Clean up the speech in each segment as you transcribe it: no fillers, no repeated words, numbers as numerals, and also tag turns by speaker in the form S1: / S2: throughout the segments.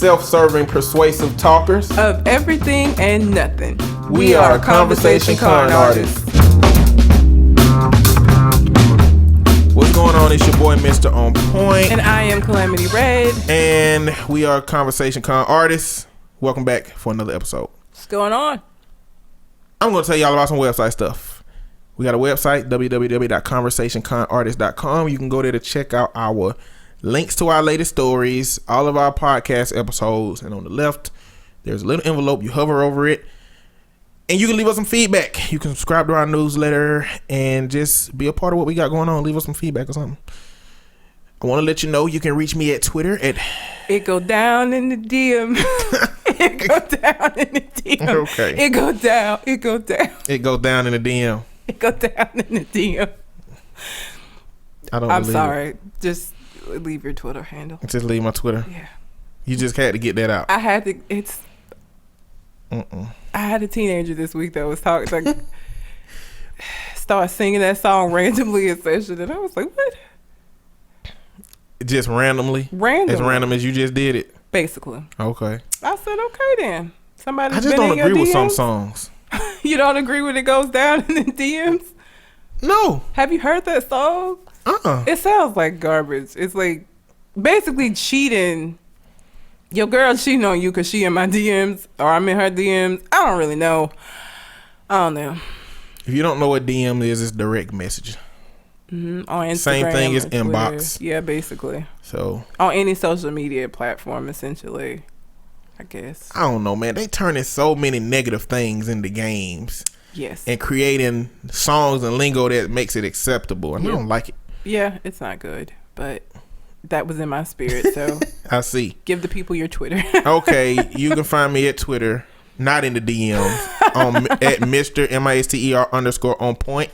S1: self-serving, persuasive talkers
S2: of everything and nothing.
S1: We are Conversation Con Artists. What's going on? It's your boy, Mr. On Point.
S2: And I am Calamity Red.
S1: And we are Conversation Con Artists. Welcome back for another episode.
S2: What's going on?
S1: I'm going to tell y'all about some website stuff. We got a website, www.conversationconartist.com. You can go there to check out our links to our latest stories, all of our podcast episodes. And on the left, there's a little envelope. You hover over it, and you can leave us some feedback. You can subscribe to our newsletter and just be a part of what we got going on. Leave us some feedback or something. I want to let you know you can reach me at Twitter at...
S2: It go down in the DM. It go down in the DM.
S1: Okay.
S2: It go down. It go down.
S1: It go down in the DM.
S2: It go down in the DM. I'm sorry.
S1: It.
S2: Just leave your Twitter handle.
S1: Just leave my Twitter.
S2: Yeah.
S1: You just had to get that out.
S2: I had to. It's. I had a teenager this week that was talking like start singing that song randomly in session, and I was like, "What?"
S1: Just randomly. As random as you just did it.
S2: Basically.
S1: Okay.
S2: I said, "Okay then." Somebody's
S1: I just
S2: been
S1: don't
S2: in
S1: agree
S2: your
S1: with some
S2: DMs?
S1: songs.
S2: You don't agree when it goes down in the DMs?
S1: No.
S2: Have you heard that song? It sounds like garbage. It's like basically cheating. Your girl cheating on you because she in my DMs or I'm in her DMs. I don't really know. I don't know.
S1: If you don't know what DM is, it's direct message.
S2: On Instagram.
S1: Same thing as
S2: Twitter.
S1: inbox.
S2: Yeah, basically.
S1: So
S2: on any social media platform, essentially. I guess.
S1: I don't know, man. They turning so many negative things into games.
S2: Yes.
S1: And creating songs and lingo that makes it acceptable. And I don't like it.
S2: Yeah, it's not good. But that was in my spirit, so.
S1: I see.
S2: Give the people your Twitter. Okay.
S1: You can find me at Twitter, not in the DMs, at Mr. MISTER_on point.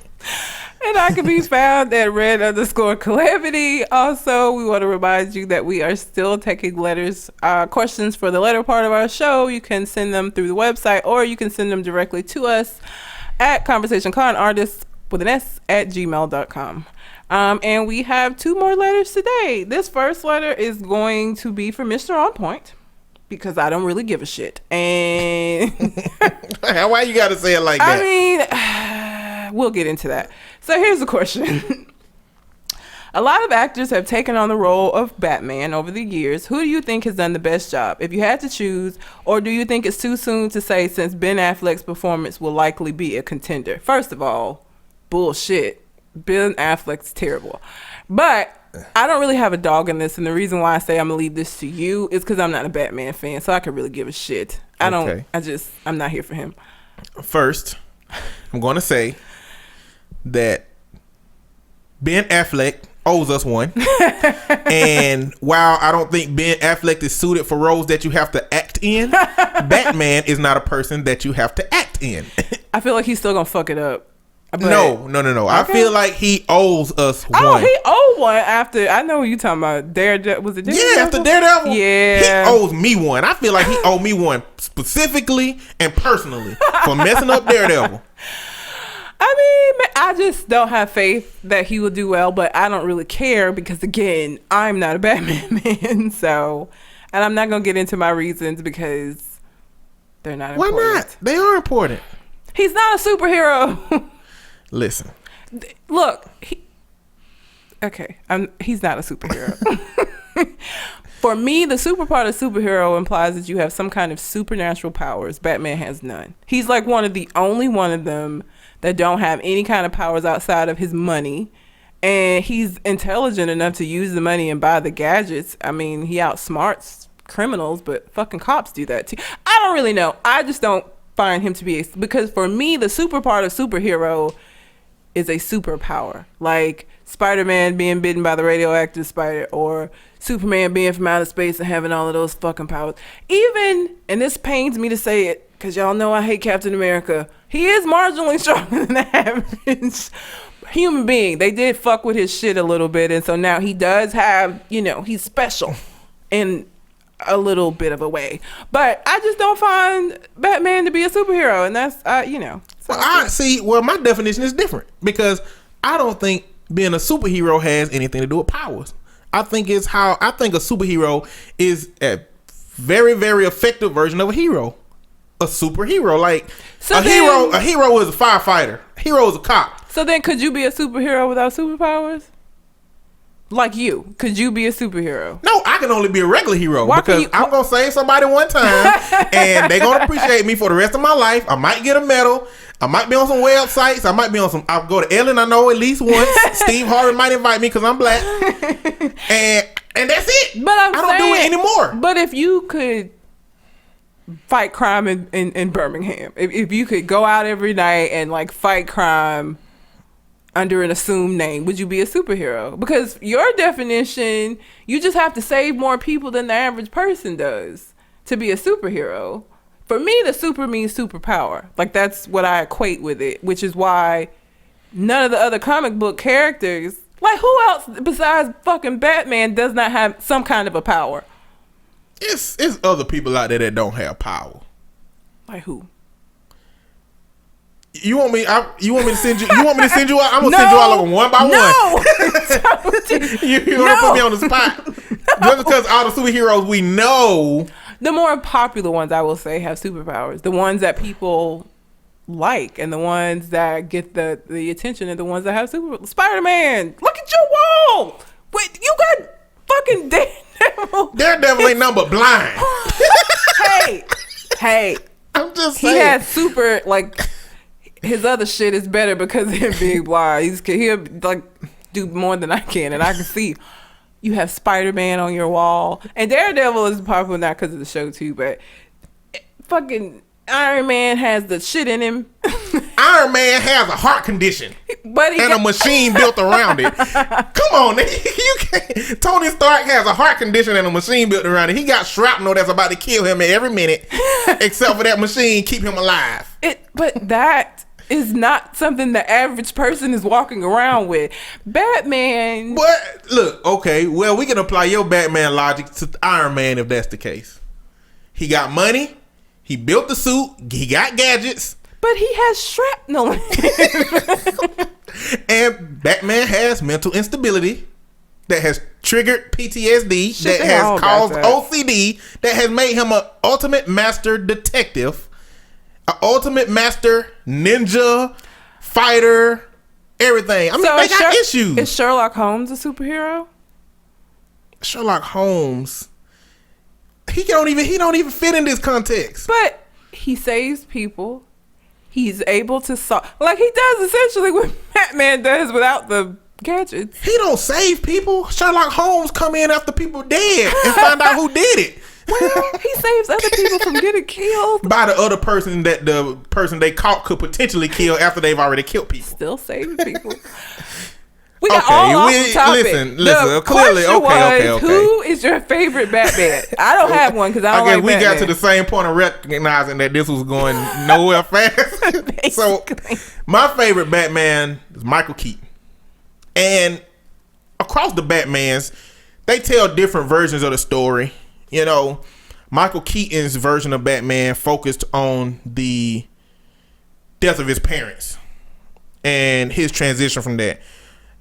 S2: And I can be found at red_calamity. Also, we want to remind you that we are still taking letters, questions for the letter part of our show. You can send them through the website, or you can send them directly to us at conversationconartists with an S at gmail.com. And we have 2 more letters today. This first letter is going to be for Mr. On Point, because I don't really give a shit. And
S1: why you gotta say it like that?
S2: I mean, we'll get into that. So here's the question. A lot of actors have taken on the role of Batman over the years. Who do you think has done the best job, if you had to choose? Or do you think it's too soon to say, since Ben Affleck's performance will likely be a contender? First of all, bullshit. Ben Affleck's terrible. But I don't really have a dog in this, and the reason why I say I'm gonna leave this to you is because I'm not a Batman fan, so I could really give a shit. I'm not here for him.
S1: First, I'm gonna say that Ben Affleck owes us one. And while I don't think Ben Affleck is suited for roles that you have to act in, Batman is not a person that you have to act in.
S2: I feel like he's still gonna fuck it up. But,
S1: no. Okay. I feel like he owes us one.
S2: Oh, he owed one after. I know what you're talking about. Daredevil. Was it Daredevil?
S1: Yeah, after Daredevil.
S2: Yeah.
S1: He owes me one. I feel like he owed me one specifically and personally for messing up Daredevil.
S2: I mean, I just don't have faith that he will do well, but I don't really care because, again, I'm not a Batman man. So, and I'm not going to get into my reasons because they're not important.
S1: Why not? They are important.
S2: He's not a superhero.
S1: Listen.
S2: Look. He's not a superhero. For me, the super part of superhero implies that you have some kind of supernatural powers. Batman has none. He's like the only one of them that don't have any kind of powers outside of his money. And he's intelligent enough to use the money and buy the gadgets. I mean, he outsmarts criminals, but fucking cops do that too. I don't really know. I just don't find him to be because for me, the super part of superhero is a superpower. Like Spider-Man being bitten by the radioactive spider, or Superman being from outer space and having all of those fucking powers. Even, and this pains me to say it, because y'all know I hate Captain America, he is marginally stronger than the average human being. They did fuck with his shit a little bit, and so now he does have, he's special in a little bit of a way. But I just don't find Batman to be a superhero, and that's,
S1: Well, my definition is different, because I don't think being a superhero has anything to do with powers. I think a superhero is at very, very effective version of a hero. A superhero. Like,
S2: So
S1: a hero is a firefighter. A hero is a cop.
S2: So then could you be a superhero without superpowers? Like you. Could you be a superhero?
S1: No, I can only be a regular hero.
S2: Why
S1: because
S2: can you-
S1: I'm going to save somebody one time and they're going to appreciate me for the rest of my life. I might get a medal. I might be on some websites. I might be on some. I'll go to Ellen, I know, at least once. Steve Harvey might invite me because I'm black. And that's it.
S2: But I
S1: don't do it anymore.
S2: But if you could fight crime in Birmingham, if you could go out every night and like fight crime under an assumed name, would you be a superhero? Because your definition, you just have to save more people than the average person does to be a superhero. For me, the super means superpower. Like, that's what I equate with it, which is why none of the other comic book characters, like, who else besides fucking Batman does not have some kind of a power?
S1: It's other people out there that don't have power.
S2: Like who?
S1: You want me to send you? You want me to send you out? I'm gonna send you all of them one by one. You want to put me on the spot? Just because all the superheroes we know.
S2: The more popular ones, I will say, have superpowers. The ones that people like and the ones that get the attention are the ones that have superpowers. Spider-Man, look at your wall. Wait, you got fucking Daredevil.
S1: Daredevil ain't nothing but blind.
S2: Hey.
S1: I'm just saying.
S2: He has super, like, his other shit is better because of him being blind. He'll, like, do more than I can, and I can see. You have Spider-Man on your wall. And Daredevil is popular not because of the show, too, but fucking Iron Man has the shit in him.
S1: Iron Man has a heart condition.
S2: But
S1: a machine built around it. Come on, you can't. Tony Stark has a heart condition and a machine built around it. He got shrapnel that's about to kill him every minute, except for that machine keep him alive.
S2: But that is not something the average person is walking around with. Batman.
S1: But look, okay, well, we can apply your Batman logic to Iron Man if that's the case. He got money. He built the suit. He got gadgets.
S2: But he has shrapnel.
S1: And Batman has mental instability that has triggered PTSD,
S2: Shit,
S1: that has caused OCD, that has made him an ultimate master detective, an ultimate master ninja, fighter, everything. I mean, they got issues.
S2: Is Sherlock Holmes a superhero?
S1: Sherlock Holmes, he don't even fit in this context.
S2: But he saves people. He's able to solve, like he does essentially what Batman does without the gadgets.
S1: He don't save people. Sherlock Holmes come in after people dead and find out who did it.
S2: Well, he saves other people from getting killed
S1: by the other person that the person they caught could potentially kill after they've already killed people.
S2: Still saving people. We got all off the topic.
S1: Listen. Clearly, okay.
S2: Who is your favorite Batman? I don't have one because I don't like Batman.
S1: We got to the same point of recognizing that this was going nowhere fast. So, my favorite Batman is Michael Keaton. And across the Batmans, they tell different versions of the story. You know, Michael Keaton's version of Batman focused on the death of his parents and his transition from that.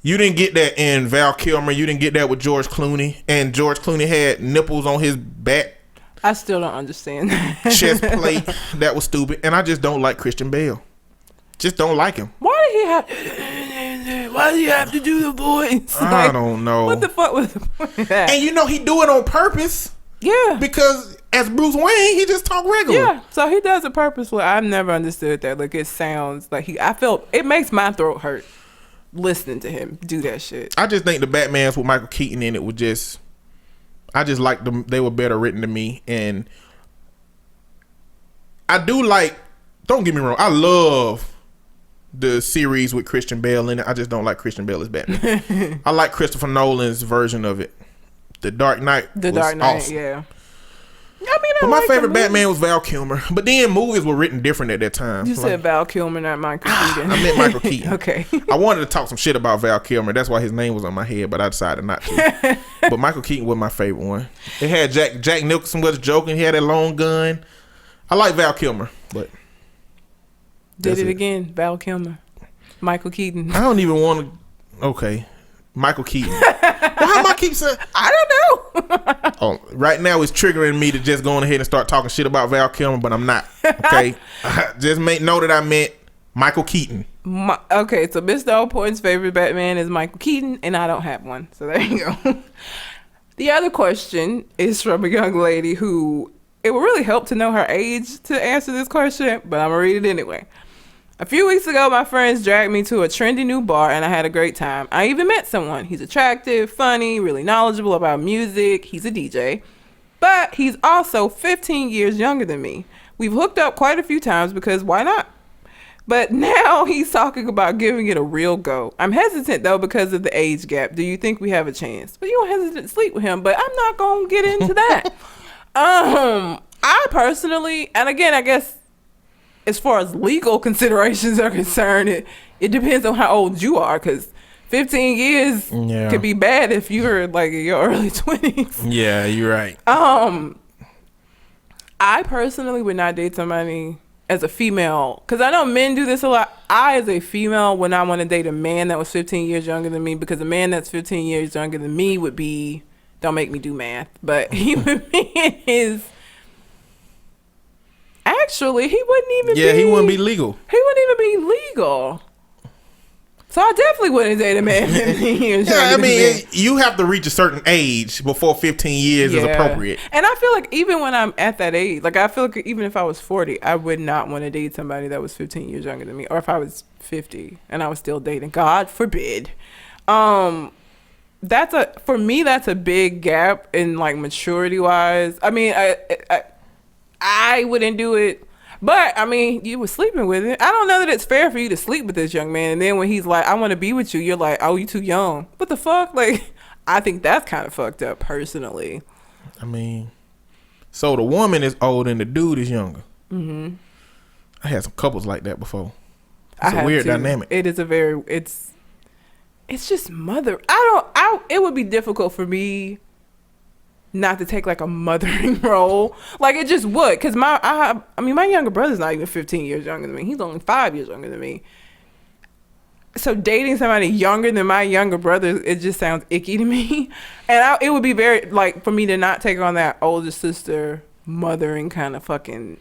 S1: You didn't get that in Val Kilmer. You didn't get that with George Clooney. And George Clooney had nipples on his back.
S2: I still don't understand that.
S1: Chest plate. That was stupid. And I just don't like Christian Bale. Just don't like him.
S2: Why do you have to do the voice?
S1: I don't know.
S2: What the fuck was the point of that?
S1: And you know he do it on purpose.
S2: Yeah.
S1: Because as Bruce Wayne, he just talk regular.
S2: Yeah. So he does it purposely. I've never understood that. Like, it sounds like I felt it makes my throat hurt listening to him do that shit.
S1: I just think the Batmans with Michael Keaton in it were just, I just like them. They were better written to me. And I do like, don't get me wrong, I love the series with Christian Bale in it. I just don't like Christian Bale as Batman. I like Christopher Nolan's version of it. The Dark Knight was awesome.
S2: Yeah.
S1: But my favorite Batman was Val Kilmer. But then movies were written different at that time.
S2: You said Val Kilmer, not Michael Keaton.
S1: I meant Michael Keaton.
S2: Okay.
S1: I wanted to talk some shit about Val Kilmer. That's why his name was on my head, but I decided not to. But Michael Keaton was my favorite one. It had Jack Nicholson was joking. He had that long gun. I like Val Kilmer, but
S2: did it again. Val Kilmer, Michael Keaton.
S1: I don't even want to. Okay, Michael Keaton. Why am I keep saying?
S2: I don't know.
S1: Oh, right now it's triggering me to just go on ahead and start talking shit about Val Kilmer, but I'm not. Okay, just know that I meant Michael Keaton.
S2: Okay, so Mr. O Point's favorite Batman is Michael Keaton, and I don't have one. So there you go. The other question is from a young lady who it would really help to know her age to answer this question, but I'm gonna read it anyway. A few weeks ago, my friends dragged me to a trendy new bar, and I had a great time. I even met someone. He's attractive, funny, really knowledgeable about music. He's a DJ, but he's also 15 years younger than me. We've hooked up quite a few times because why not? But now he's talking about giving it a real go. I'm hesitant, though, because of the age gap. Do you think we have a chance? But you don't hesitate to sleep with him, but I'm not going to get into that. I personally, and again, I guess, as far as legal considerations are concerned, it depends on how old you are, because 15 years could be bad if you're like in your early 20s.
S1: Yeah, you're right.
S2: I personally would not date somebody as a female, because I know men do this a lot. I, as a female, would not want to date a man that was 15 years younger than me, because a man that's 15 years younger than me would be, don't make me do math, but he would be in his... Actually, he wouldn't even be...
S1: Yeah, he wouldn't be legal.
S2: He wouldn't even be legal. So I definitely wouldn't date a man 15 years younger
S1: I
S2: than
S1: mean,
S2: me.
S1: you have to reach a certain age before 15 years is appropriate.
S2: And I feel like even when I'm at that age, like I feel like even if I was 40, I would not want to date somebody that was 15 years younger than me. Or if I was 50 and I was still dating. God forbid. For me, that's a big gap in like maturity wise. I mean, I wouldn't do it, but I mean, you were sleeping with it. I don't know that it's fair for you to sleep with this young man, and then when he's like, "I want to be with you," you're like, "Oh, you too young." What the fuck? Like, I think that's kind of fucked up, personally.
S1: I mean, so the woman is old and the dude is younger. Mm-hmm. I had some couples like that before. It's a weird dynamic.
S2: It is it's just mother. It would be difficult for me not to take like a mothering role. Like it just would, because my younger brother's not even 15 years younger than me. He's only 5 years younger than me. So dating somebody younger than my younger brother, it just sounds icky to me. And it would be very, like, for me to not take on that older sister mothering kind of fucking,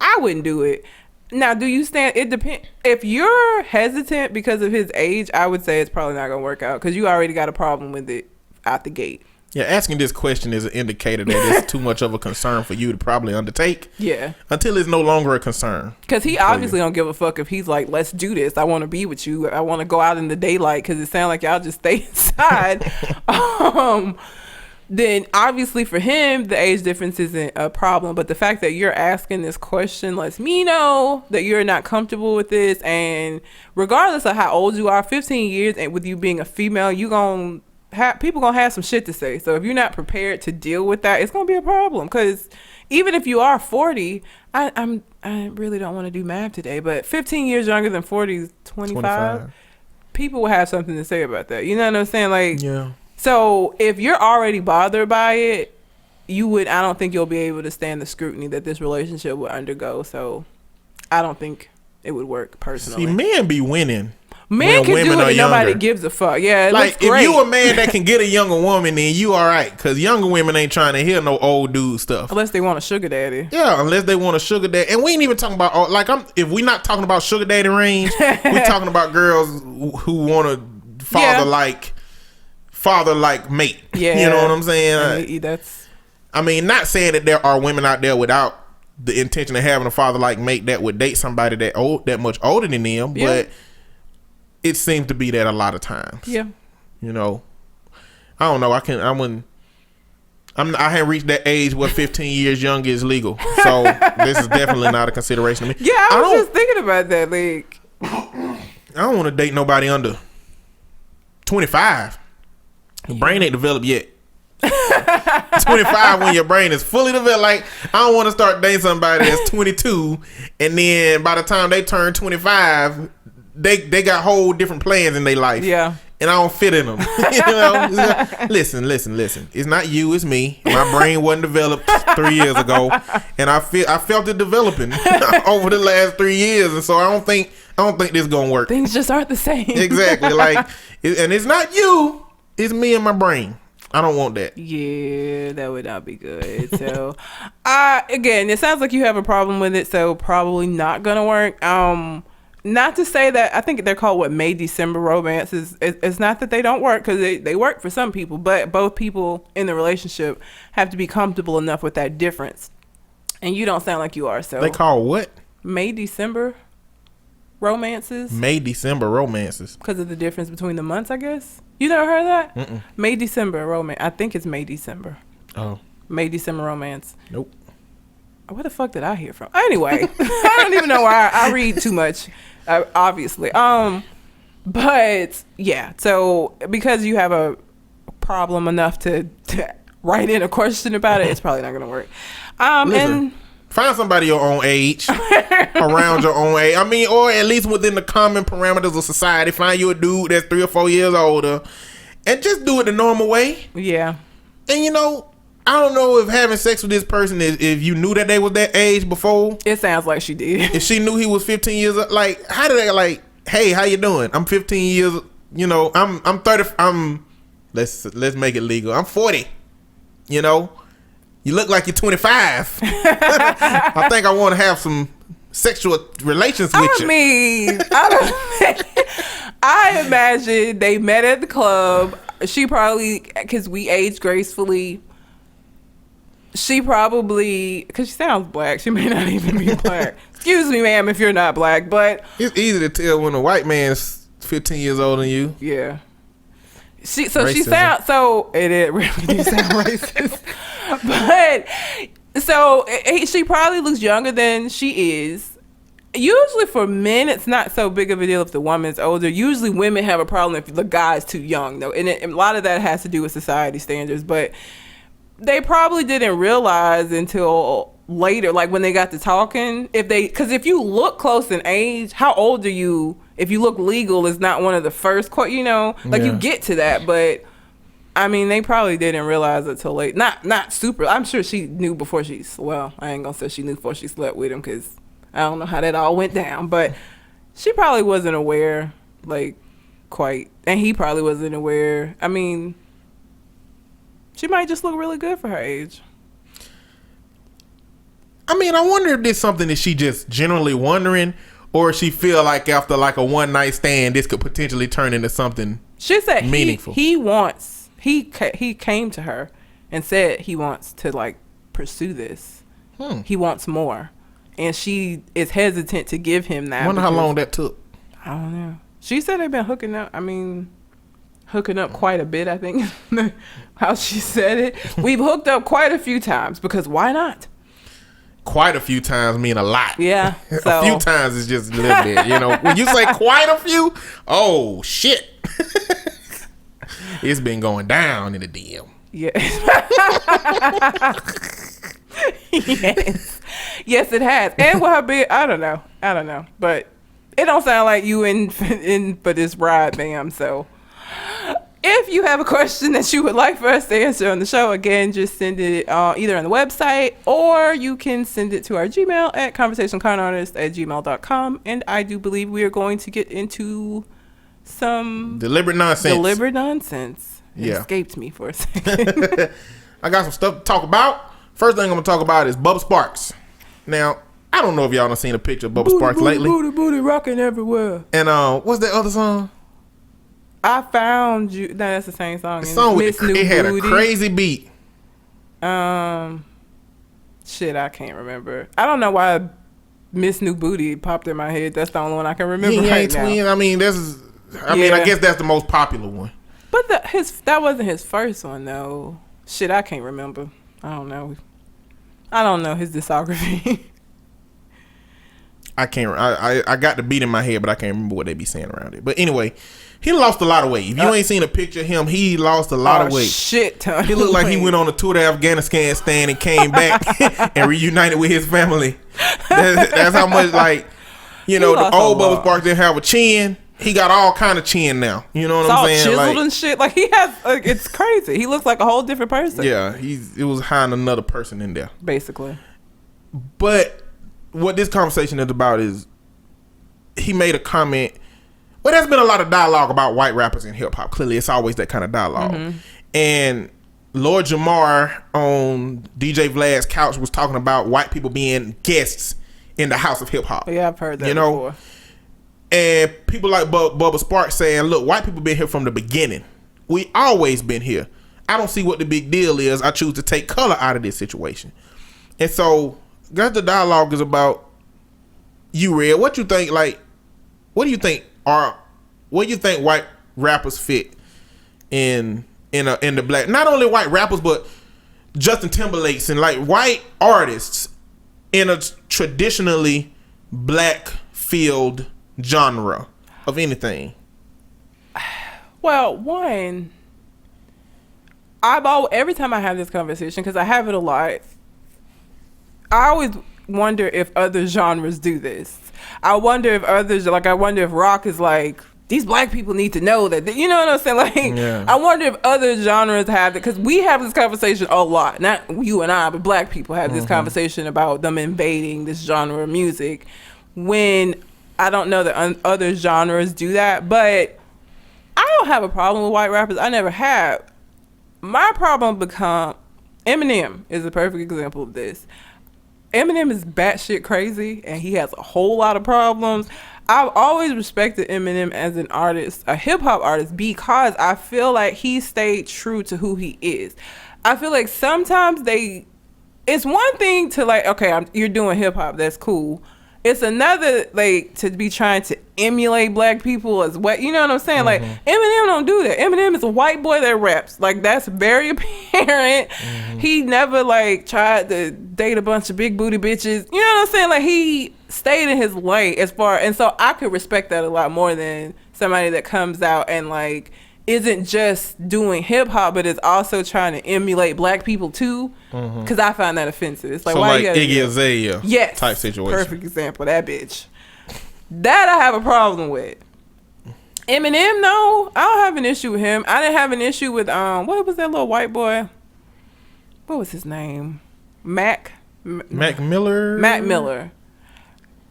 S2: I wouldn't do it. Now, do you stand, it depends. If you're hesitant because of his age, I would say it's probably not going to work out, because you already got a problem with it out the gate.
S1: Yeah, asking this question is an indicator that it's too much of a concern for you to probably undertake.
S2: Yeah.
S1: Until it's no longer a concern.
S2: Because he obviously don't give a fuck if he's like, let's do this. I want to be with you. I want to go out in the daylight, because it sounds like y'all just stay inside. Then obviously for him, the age difference isn't a problem. But the fact that you're asking this question lets me know that you're not comfortable with this. And regardless of how old you are, 15 years, and with you being a female, people gonna have some shit to say. So if you're not prepared to deal with that, it's gonna be a problem. Because even if you are 40, I really don't want to do math today, but 15 years younger than 40 is 25. People will have something to say about that. You know what I'm saying? Like, yeah. So if you're already bothered by it, I don't think you'll be able to stand the scrutiny that this relationship will undergo. So I don't think it would work personally.
S1: See, men be winning.
S2: Men can do it and nobody gives a fuck. Yeah, it looks great.
S1: If you a man that can get a younger woman, then you all right. Because younger women ain't trying to hear no old dude stuff.
S2: Unless they want a sugar daddy.
S1: Yeah, unless they want a sugar daddy. And we ain't even talking about, if we not talking about sugar daddy range, we talking about girls who want a father-like mate. Yeah. You know what I'm saying? I mean, not saying that there are women out there without the intention of having a father-like mate that would date somebody that much older than them, but it seems to be that a lot of times. Yeah. You know, I don't know. I haven't reached that age where 15 years younger is legal. So this is definitely not a consideration to me.
S2: Yeah, I was just thinking about that. Like,
S1: I don't want to date nobody under 25. Your brain ain't developed yet. 25 when your brain is fully developed. Like, I don't want to start dating somebody that's 22 and then by the time they turn 25, they got whole different plans in their life. Yeah. And I don't fit in them. You know? Listen. It's not you, it's me. My brain wasn't developed 3 years ago, and I felt it developing over the last 3 years, and so I don't think this is gonna work.
S2: Things just aren't the same.
S1: Exactly. Like, and it's not you. It's me and my brain. I don't want that.
S2: Yeah, that would not be good. So, again, it sounds like you have a problem with it, so probably not gonna work. Not to say that I think they're called May December romances. It's not that they don't work, because they work for some people, but both people in the relationship have to be comfortable enough with that difference. And you don't sound like you are. So
S1: they call what?
S2: May December romances.
S1: May December romances.
S2: Because of the difference between the months, I guess. You never heard that?
S1: Mm-mm.
S2: May December romance. I think it's May December.
S1: Oh.
S2: May December romance.
S1: Nope.
S2: Where the fuck did I hear from? Anyway, I don't even know why I read too much, obviously. But yeah, so because you have a problem enough to write in a question about it, it's probably not gonna work.
S1: Listen,
S2: And
S1: find somebody your own age, around your own age. I mean, or at least within the common parameters of society. Find you a dude that's 3 or 4 years older, and just do it the normal way.
S2: yeah,
S1: And you know, I don't know if having sex with this person is if you knew that they was that age before.
S2: it sounds like she did.
S1: If she knew he was 15 years old, like how did they like? Hey, how you doing? I'm 15 years. You know, I'm 30. Let's make it legal. I'm 40. You know, you look like you're 25. I think I want to have some sexual relations with you.
S2: I mean, I imagine they met at the club. She probably, because we age gracefully. She probably, because she sounds black. She may not even be black. Excuse me, ma'am, if you're not black, but
S1: it's easy to tell when a white man's 15 years older than you.
S2: yeah. She
S1: Racism.
S2: sounds so it really do sound racist, but so she probably looks younger than she is. Usually for men, it's not so big of a deal if the woman's older. Usually women have a problem if the guy's too young, though, and a lot of that has to do with society standards, but they probably didn't realize until later, like when they got to talking, because if you look close in age, how old are you? If you look legal, is not one of the first, you get to that, but I mean, they probably didn't realize it till late. Not super. I'm sure she knew before I ain't gonna say she knew before she slept with him, because I don't know how that all went down, but she probably wasn't aware, quite, and he probably wasn't aware. I mean, she might just look really good for her age.
S1: I mean, I wonder if this is something that she just generally wondering, or she feel like after a one night stand, this could potentially turn into something.
S2: She said
S1: meaningful.
S2: He came to her and said he wants to pursue this. He wants more, and she is hesitant to give him that.
S1: I wonder how long that took.
S2: I don't know. She said they've been hooking up. I mean, hooking up quite a bit, I think. How she said it. We've hooked up quite a few times, because why not?
S1: Quite a few times mean a lot.
S2: Yeah.
S1: A few times is just a little bit. You know, when you say quite a few, oh shit. It's been going down in the DM.
S2: Yeah. Yes, it has. And with her being, I don't know, but it don't sound like you in for this ride, ma'am. So if you have a question that you would like for us to answer on the show, again, just send it either on the website, or you can send it to our Gmail at conversationconartist@gmail.com. And I do believe we are going to get into some
S1: deliberate nonsense.
S2: It
S1: Yeah.
S2: escaped me for a second.
S1: I got some stuff to talk about. First thing I'm going to talk about is Bubba Sparks. Now, I don't know if y'all done seen a picture of Bubba Sparks lately.
S2: Booty rocking everywhere.
S1: And what's that other song?
S2: I found you. No, that's the same song.
S1: The song with it had a crazy beat.
S2: Shit, I can't remember. I don't know why Miss New Booty popped in my head. That's the only one I can remember right now.
S1: Twin. I mean, I guess that's the most popular one.
S2: But that wasn't his first one though. Shit, I can't remember. I don't know his discography.
S1: I can't. I got the beat in my head, but I can't remember what they be saying around it. But anyway, he lost a lot of weight. If you ain't seen a picture of him, he lost a lot of weight.
S2: Shit ton.
S1: He looked like he went on a tour to Afghanistan and came back and reunited with his family. That's how much the old Bubba Sparks didn't have a chin. He got all kind of chin now. You know what I'm saying?
S2: Chiseled and shit. Like he has. It's crazy. He looks like a whole different person.
S1: Yeah, it was hiding another person in there,
S2: basically.
S1: But what this conversation is about is he made a comment. Well, there's been a lot of dialogue about white rappers in hip hop. Clearly, it's always that kind of dialogue. And Lord Jamar on DJ Vlad's couch was talking about white people being guests in the house of hip hop.
S2: Yeah, I've heard that before.
S1: And people like Bubba Sparks saying, look, white people been here from the beginning. We always been here. I don't see what the big deal is. I choose to take color out of this situation. And so, guess the dialogue is about you, Red. What you think, like, what do you think white rappers fit in the black, not only white rappers, but Justin Timberlake's and like white artists in a traditionally black field genre of anything?
S2: Well, one, every time I have this conversation, because I have it a lot, I always wonder if other genres do this. I wonder if rock is like, these black people need to know that, you know what I'm saying? Like, yeah. I wonder if other genres have it, because we have this conversation a lot. Not you and I, but black people have this conversation about them invading this genre of music, when I don't know that other genres do that. But I don't have a problem with white rappers. I never have. My problem Eminem is a perfect example of this. Eminem is batshit crazy, and he has a whole lot of problems. I've always respected Eminem as an artist, a hip-hop artist, because I feel like he stayed true to who he is. I feel like sometimes it's one thing to like, okay, you're doing hip-hop, that's cool. It's another, like, to be trying to emulate black people as well. You know what I'm saying? Like, Eminem don't do that. Eminem is a white boy that raps. Like, that's very apparent. He never, like, tried to date a bunch of big booty bitches. You know what I'm saying? Like, he stayed in his lane and so I could respect that a lot more than somebody that comes out and, like, isn't just doing hip hop, but is also trying to emulate black people too. Because I find that offensive. It's like,
S1: so
S2: why
S1: like
S2: you gotta
S1: Iggy Azalea type situation.
S2: Perfect example. That bitch. That I have a problem with. Eminem, no, I don't have an issue with him. I didn't have an issue with what was that little white boy? What was his name? Mac
S1: Miller.
S2: Mac Miller.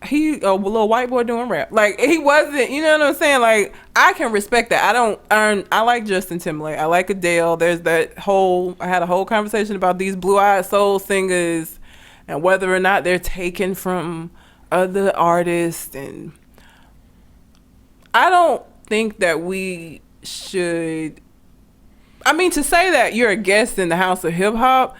S2: He a little white boy doing rap. Like, he wasn't, you know what I'm saying? Like, I can respect that. I like Justin Timberlake. I like Adele. There's I had a whole conversation about these blue-eyed soul singers and whether or not they're taken from other artists. And I don't think that we should, to say that you're a guest in the house of hip hop,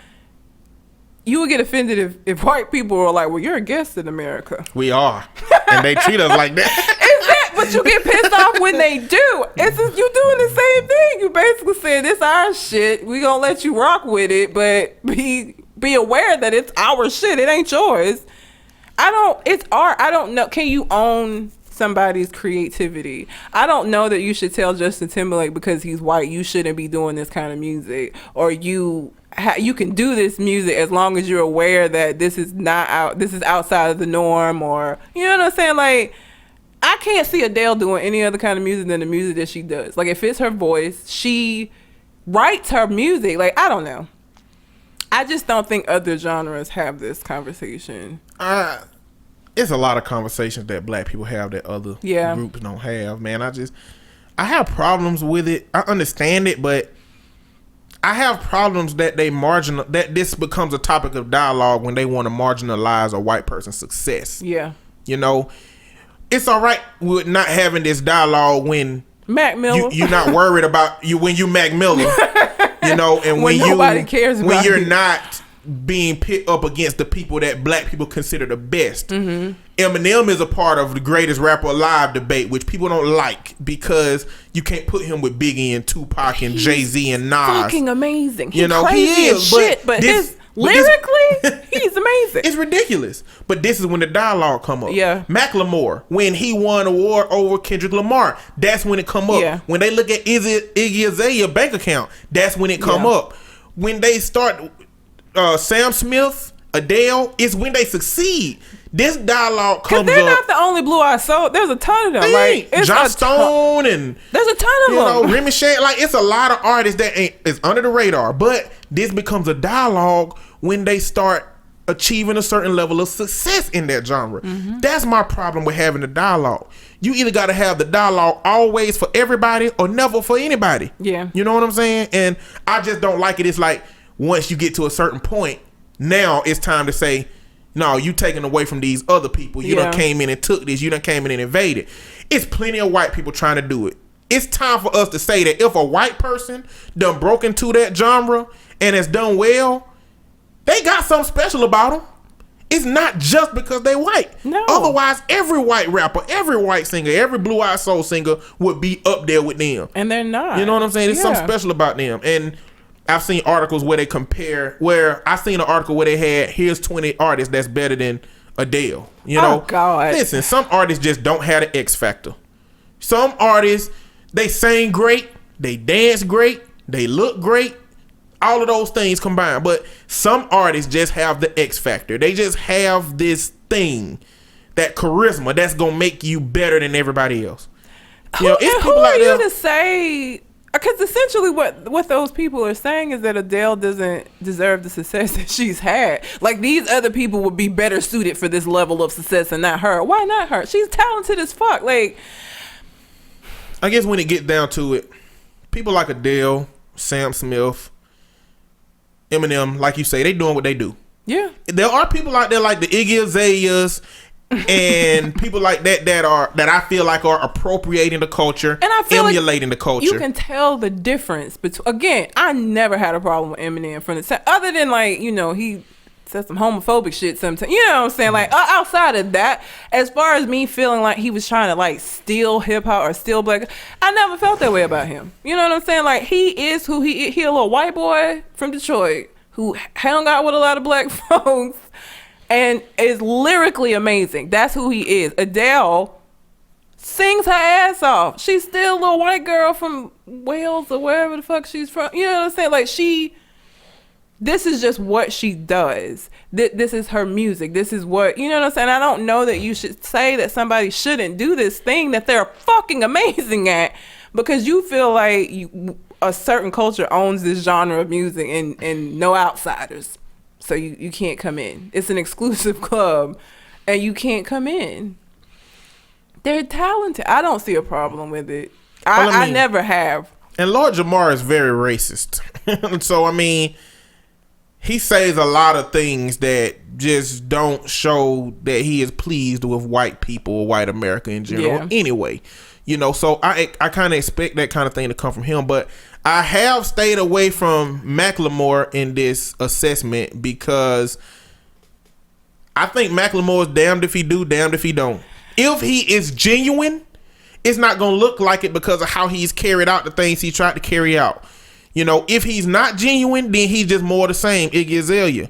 S2: you would get offended if white people were like, well, you're a guest in America.
S1: We are. And they treat us like
S2: that. But you get pissed off when they do. It's just, you doing the same thing. You basically saying, this our shit. We gonna let you rock with it, but be aware that it's our shit. It ain't yours. It's art. I don't know. Can you own somebody's creativity? I don't know that you should tell Justin Timberlake because he's white, you shouldn't be doing this kind of music, or you can do this music as long as you're aware that this is outside of the norm, or you know what I'm saying? Like, I can't see Adele doing any other kind of music than the music that she does. Like, it fits her voice. She writes her music. Like, I don't know. I just don't think other genres have this conversation.
S1: It's a lot of conversations that black people have that other groups don't have, man. I have problems with it. I understand it, but I have problems that that this becomes a topic of dialogue when they want to marginalize a white person's success. Yeah. You know, it's all right with not having this dialogue when
S2: Mac Miller,
S1: you're not worried about when you Mac Miller, you know, and when nobody cares about when you're not being pit up against the people that black people consider the best. Eminem is a part of the greatest rapper alive debate, which people don't like because you can't put him with Biggie and Tupac and Jay-Z and Nas.
S2: Fucking amazing. He is shit, but lyrically, he's amazing.
S1: It's ridiculous. But this is when the dialogue come up. Yeah. Macklemore, when he won an award over Kendrick Lamar, that's when it come up. Yeah. When they look at Iggy Azalea bank account, that's when it come up. When they start Sam Smith, Adele, it's when they succeed. This dialogue comes up.
S2: They're not the only blue-eyed soul. There's a ton of them. Like,
S1: John Stone and
S2: there's a ton of them.
S1: Remy Shane. Like, it's a lot of artists that is under the radar. But this becomes a dialogue when they start achieving a certain level of success in that genre. That's my problem with having the dialogue. You either got to have the dialogue always for everybody or never for anybody.
S2: Yeah.
S1: You know what I'm saying? And I just don't like it. It's like once you get to a certain point, now it's time to say, no, you taking away from these other people. You done came in and took this. You done came in and invaded. It's plenty of white people trying to do it. It's time for us to say that if a white person done broke into that genre and has done well, they got something special about them. It's not just because they white.
S2: No.
S1: Otherwise, every white rapper, every white singer, every Blue Eyed Soul singer would be up there with them.
S2: And they're not.
S1: You know what I'm saying? There's something special about them. And I've seen articles where they compare, where I seen an article where they had, here's 20 artists that's better than Adele. You know?
S2: Oh, God.
S1: Listen, some artists just don't have the X factor. Some artists, they sing great, they dance great, they look great, all of those things combined. But some artists just have the X factor. They just have this thing, that charisma that's gonna make you better than everybody else. You know, it's
S2: who
S1: people
S2: are
S1: out
S2: you
S1: there
S2: to say? Because essentially what those people are saying is that Adele doesn't deserve the success that she's had. Like, these other people would be better suited for this level of success and not her. Why not her? She's talented as fuck. Like,
S1: I guess when it gets down to it, people like Adele, Sam Smith, Eminem, like you say, they doing what they do.
S2: yeah.
S1: There are people out there like the Iggy Azaleas and people like that that I feel like are appropriating the culture,
S2: And I feel
S1: emulating the culture.
S2: You can tell the difference between. Again, I never had a problem with Eminem from the other than, like, you know, he said some homophobic shit sometimes. You know what I'm saying? Like, outside of that, as far as me feeling like he was trying to, like, steal hip hop or steal black, I never felt that way about him. You know what I'm saying? Like, he is who he is. He a little white boy from Detroit who hung out with a lot of black folks and is lyrically amazing. That's who he is. Adele sings her ass off. She's still a little white girl from Wales or wherever the fuck she's from. You know what I'm saying? Like, this is just what she does. This is her music. This is what, you know what I'm saying? I don't know that you should say that somebody shouldn't do this thing that they're fucking amazing at because you feel like a certain culture owns this genre of music and no outsiders. So you can't come in. It's an exclusive club and you can't come in. They're talented. I don't see a problem with it. I never have.
S1: And Lord Jamar is very racist. So, I mean, he says a lot of things that just don't show that he is pleased with white people or white America in general anyway. You know, so I kind of expect that kind of thing to come from him. But I have stayed away from Macklemore in this assessment because I think Macklemore's damned if he do, damned if he don't. If he is genuine, it's not going to look like it because of how he's carried out the things he tried to carry out. You know, if he's not genuine, then he's just more the same. Iggy Azalea.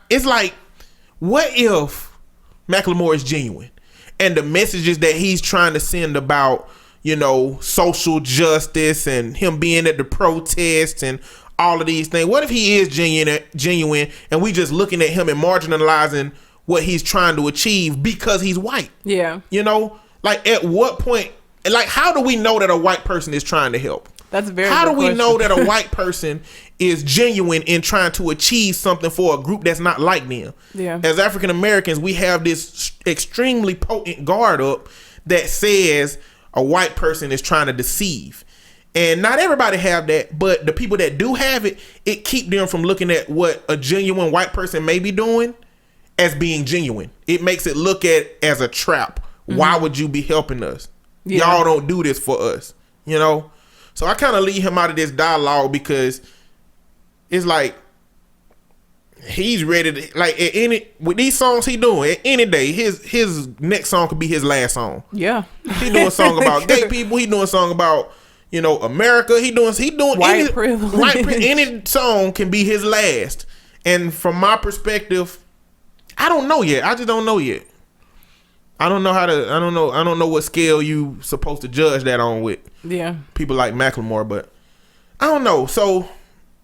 S1: It's like, what if Macklemore is genuine and the messages that he's trying to send about, you know, social justice and him being at the protests and all of these things? What if he is genuine and we just looking at him and marginalizing what he's trying to achieve because he's white?
S2: Yeah.
S1: You know, like at what point, like how do we know that a white person is trying to help?
S2: That's very
S1: How do we
S2: question.
S1: know that a white person is genuine in trying to achieve something for a group that's not like them?
S2: Yeah.
S1: As African Americans, we have this extremely potent guard up that says a white person is trying to deceive. And not everybody have that, but the people that do have it, it keep them from looking at what a genuine white person may be doing as being genuine. It makes it look at as a trap. Mm-hmm. Why would you be helping us? Yeah. Y'all don't do this for us, you know? So I kind of leave him out of this dialogue because it's like he's ready to, like, at any, with these songs he doing, at any day, his next song could be his last song.
S2: Yeah.
S1: He doing a song about gay people. He doing a song about, you know, America. He doing
S2: white privilege.
S1: Any song can be his last. And from my perspective, I don't know yet. I just don't know yet. I don't know what scale you supposed to judge that on with.
S2: Yeah.
S1: People like Macklemore, but I don't know. So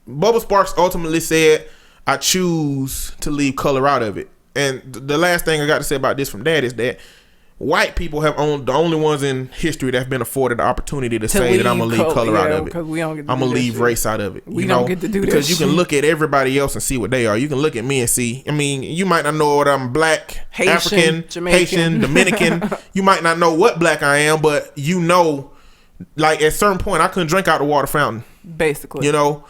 S1: Bubba Sparks ultimately said, I choose to leave color out of it. And the last thing I got to say about this from that is that white people have owned the only ones in history that's been afforded the opportunity to say that I'm gonna leave color out of it.
S2: We don't get to
S1: I'm gonna leave race out of it.
S2: We don't get to do that
S1: because you can
S2: shit.
S1: look at everybody else and see what they are. You can look at me and see. I mean, you might not know what I'm black,
S2: Haitian,
S1: African,
S2: Jamaican.
S1: Haitian, Dominican. You might not know what black I am, but you know, like at a certain point, I couldn't drink out the water fountain.
S2: Basically,
S1: You know,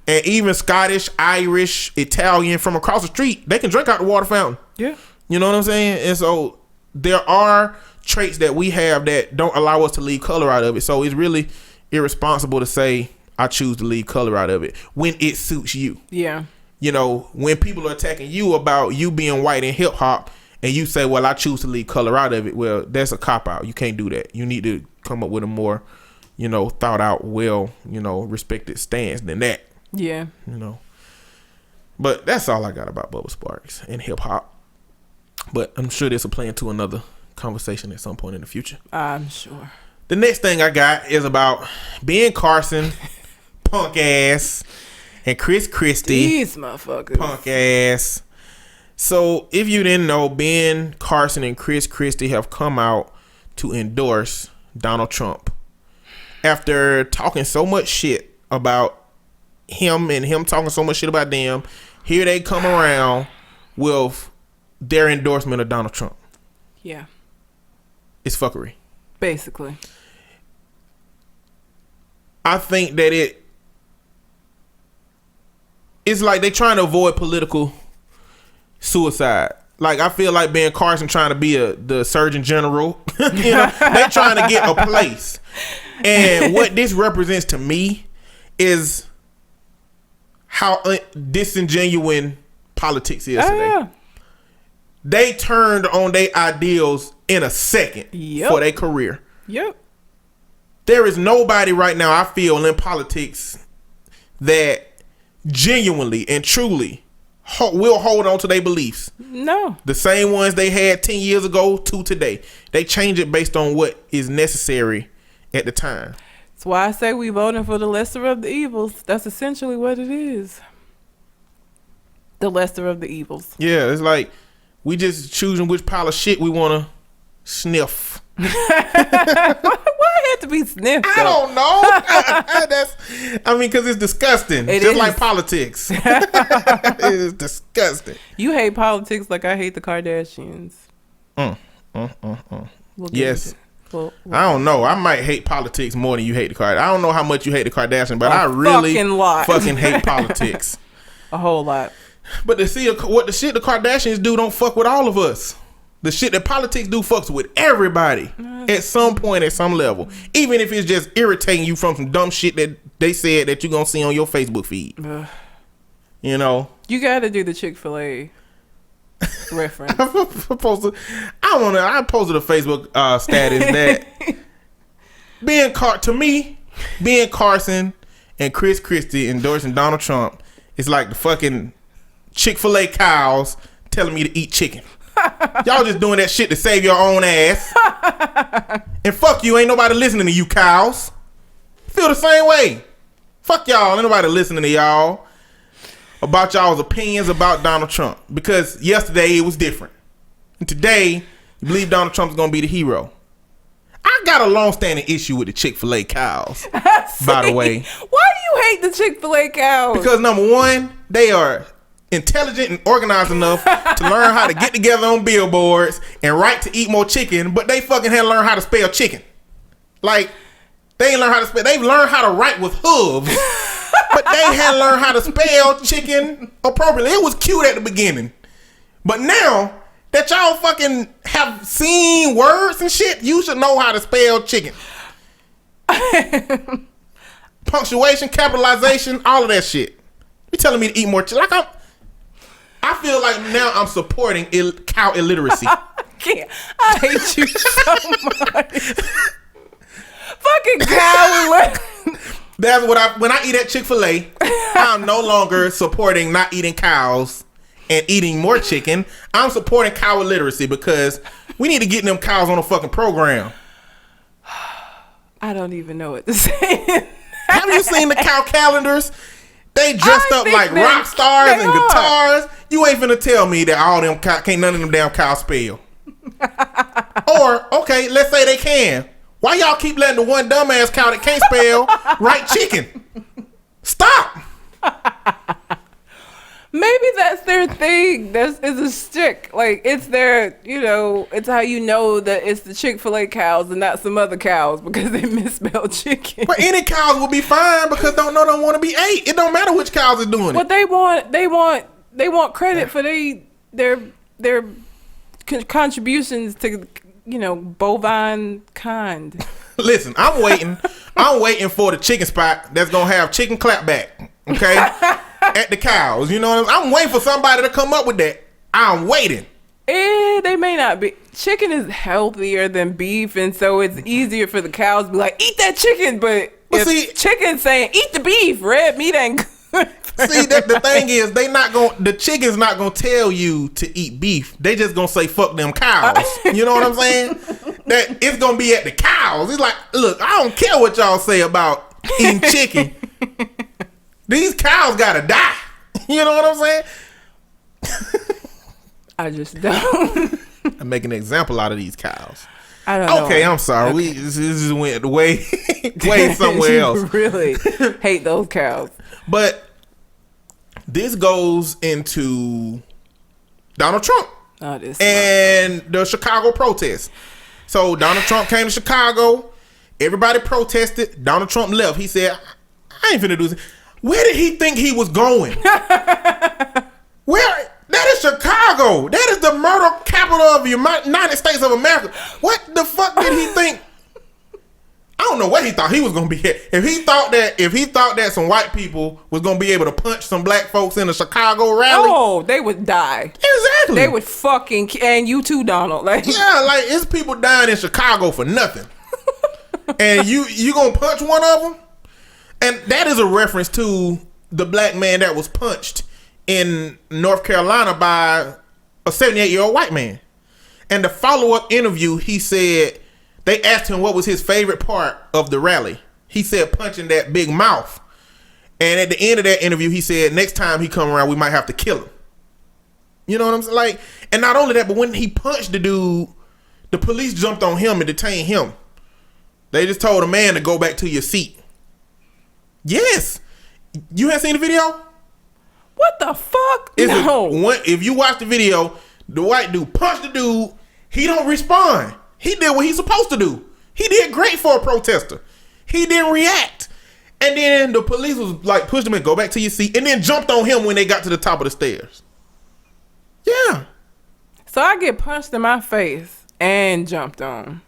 S1: and even Scottish, Irish, Italian from across the street, they can drink out the water fountain.
S2: Yeah.
S1: You know what I'm saying? And so there are traits that we have that don't allow us to leave color out of it. So it's really irresponsible to say I choose to leave color out of it when it suits you.
S2: Yeah.
S1: You know, when people are attacking you about you being white in hip hop and you say, well, I choose to leave color out of it. Well, that's a cop out. You can't do that. You need to come up with a more, you know, thought out, well, you know, respected stance than that.
S2: Yeah.
S1: You know. But that's all I got about Bubba Sparks and hip hop. But I'm sure this will play into another conversation at some point in the future.
S2: I'm sure.
S1: The next thing I got is about Ben Carson, punk ass, and Chris Christie,
S2: These motherfuckers.
S1: punk ass. So if you didn't know, Ben Carson and Chris Christie have come out to endorse Donald Trump after talking so much shit about him and him talking so much shit about them. Here they come around with their endorsement of Donald Trump.
S2: Yeah.
S1: It's fuckery.
S2: Basically.
S1: I think that it's like they trying to avoid political suicide. Like I feel like Ben Carson trying to be the Surgeon General. You know, they trying to get a place. And what this represents to me is how disingenuous politics is today.
S2: Yeah.
S1: They turned on their ideals in a second for their career.
S2: Yep.
S1: There is nobody right now, I feel, in politics that genuinely and truly will hold on to their beliefs.
S2: No.
S1: The same ones they had 10 years ago to today. They change it based on what is necessary at the time.
S2: That's why I say we voting for the lesser of the evils. That's essentially what it is. The lesser of the evils.
S1: Yeah, it's like we just choosing which pile of shit we want to sniff.
S2: Why it had to be sniffed?
S1: I don't know. I mean, because it's disgusting.
S2: It
S1: just
S2: is.
S1: like politics. It is disgusting.
S2: You hate politics like I hate the Kardashians. We'll get
S1: Yes.
S2: into it. We'll
S1: I don't know. I might hate politics more than you hate the Kardashians. I don't know how much you hate the Kardashians, but
S2: A
S1: I really
S2: fucking lot.
S1: fucking hate politics.
S2: a whole lot.
S1: But to see what the shit the Kardashians do don't fuck with all of us. The shit that politics do fucks with everybody at some point, at some level. Even if it's just irritating you from some dumb shit that they said that you're going to see on your Facebook feed. You know?
S2: You got to do the Chick-fil-A reference.
S1: I posted a Facebook status that Ben Carson and Chris Christie endorsing Donald Trump is like the fucking Chick-fil-A cows telling me to eat chicken. Y'all just doing that shit to save your own ass. And fuck you, ain't nobody listening to you cows. Feel the same way. Fuck y'all, ain't nobody listening to y'all about y'all's opinions about Donald Trump. Because yesterday it was different. And today, you believe Donald Trump's gonna be the hero. I got a long-standing issue with the Chick-fil-A cows, by the way.
S2: Why do you hate the Chick-fil-A cows?
S1: Because number one, they are intelligent and organized enough to learn how to get together on billboards and write to eat more chicken, but they fucking had to learn how to spell chicken. Like, they ain't learn how to spell. They've learned how to write with hooves, but they had to learn how to spell chicken appropriately. It was cute at the beginning, but now that y'all fucking have seen words and shit, you should know how to spell chicken. Punctuation, capitalization, all of that shit. You telling me to eat more chicken? Like I feel like now I'm supporting cow illiteracy.
S2: I hate you so much. Fucking cow.
S1: That's what when I eat at Chick-fil-A, I'm no longer supporting not eating cows and eating more chicken. I'm supporting cow illiteracy because we need to get them cows on a fucking program.
S2: I don't even know what to say.
S1: Have you seen the cow calendars? They dressed up like rock stars and guitars. You ain't finna tell me that all them can't none of them damn cows spell. Or, okay, let's say they can. Why y'all keep letting the one dumbass cow that can't spell write chicken? Stop.
S2: Maybe that's their thing. That's is a stick. Like it's their, it's how you know that it's the Chick-fil-A cows and not some other cows because they misspelled chicken.
S1: But any cows will be fine because don't want to be ate. It don't matter which cows are doing it.
S2: But they want credit for their contributions to bovine kind.
S1: Listen, I'm waiting for the chicken spot that's gonna have chicken clapback. Okay. At the cows, you know what I'm waiting for somebody to come up with that. I'm waiting.
S2: They may not be. Chicken is healthier than beef, and so it's easier for the cows to be like, eat that chicken. But if chicken's saying, eat the beef, red meat ain't good.
S1: See, the thing is, the chicken's not gonna tell you to eat beef. They just gonna say, fuck them cows. You know what I'm saying? That it's gonna be at the cows. It's like, look, I don't care what y'all say about eating chicken. These cows gotta die. You know what I'm saying?
S2: I just don't.
S1: I'm making an example out of these cows.
S2: I don't know.
S1: Okay, I'm sorry. Okay. This just went way somewhere else.
S2: You really hate those cows.
S1: But this goes into Donald Trump and the Chicago protests. So Donald Trump came to Chicago. Everybody protested. Donald Trump left. He said, I ain't finna do this. Where did he think he was going? Where? That is Chicago. That is the murder capital of the United States of America. What the fuck did he think? I don't know what he thought he was gonna be at. If he thought that some white people was gonna be able to punch some black folks in a Chicago rally,
S2: oh, they would die.
S1: Exactly.
S2: They would fucking and you too, Donald. Like
S1: it's people dying in Chicago for nothing, and you gonna punch one of them. And that is a reference to the black man that was punched in North Carolina by a 78-year-old white man. And the follow-up interview, he said, they asked him what was his favorite part of the rally. He said punching that big mouth. And at the end of that interview, he said, next time he come around, we might have to kill him. You know what I'm saying? Like, and not only that, but when he punched the dude, the police jumped on him and detained him. They just told a man to go back to your seat. Yes. You haven't seen the video?
S2: What the fuck? No.
S1: If you watch the video, the white dude punched the dude. He don't respond. He did what he's supposed to do. He did great for a protester. He didn't react. And then the police was like, pushed him and go back to your seat. And then jumped on him when they got to the top of the stairs. Yeah.
S2: So I get punched in my face and jumped on.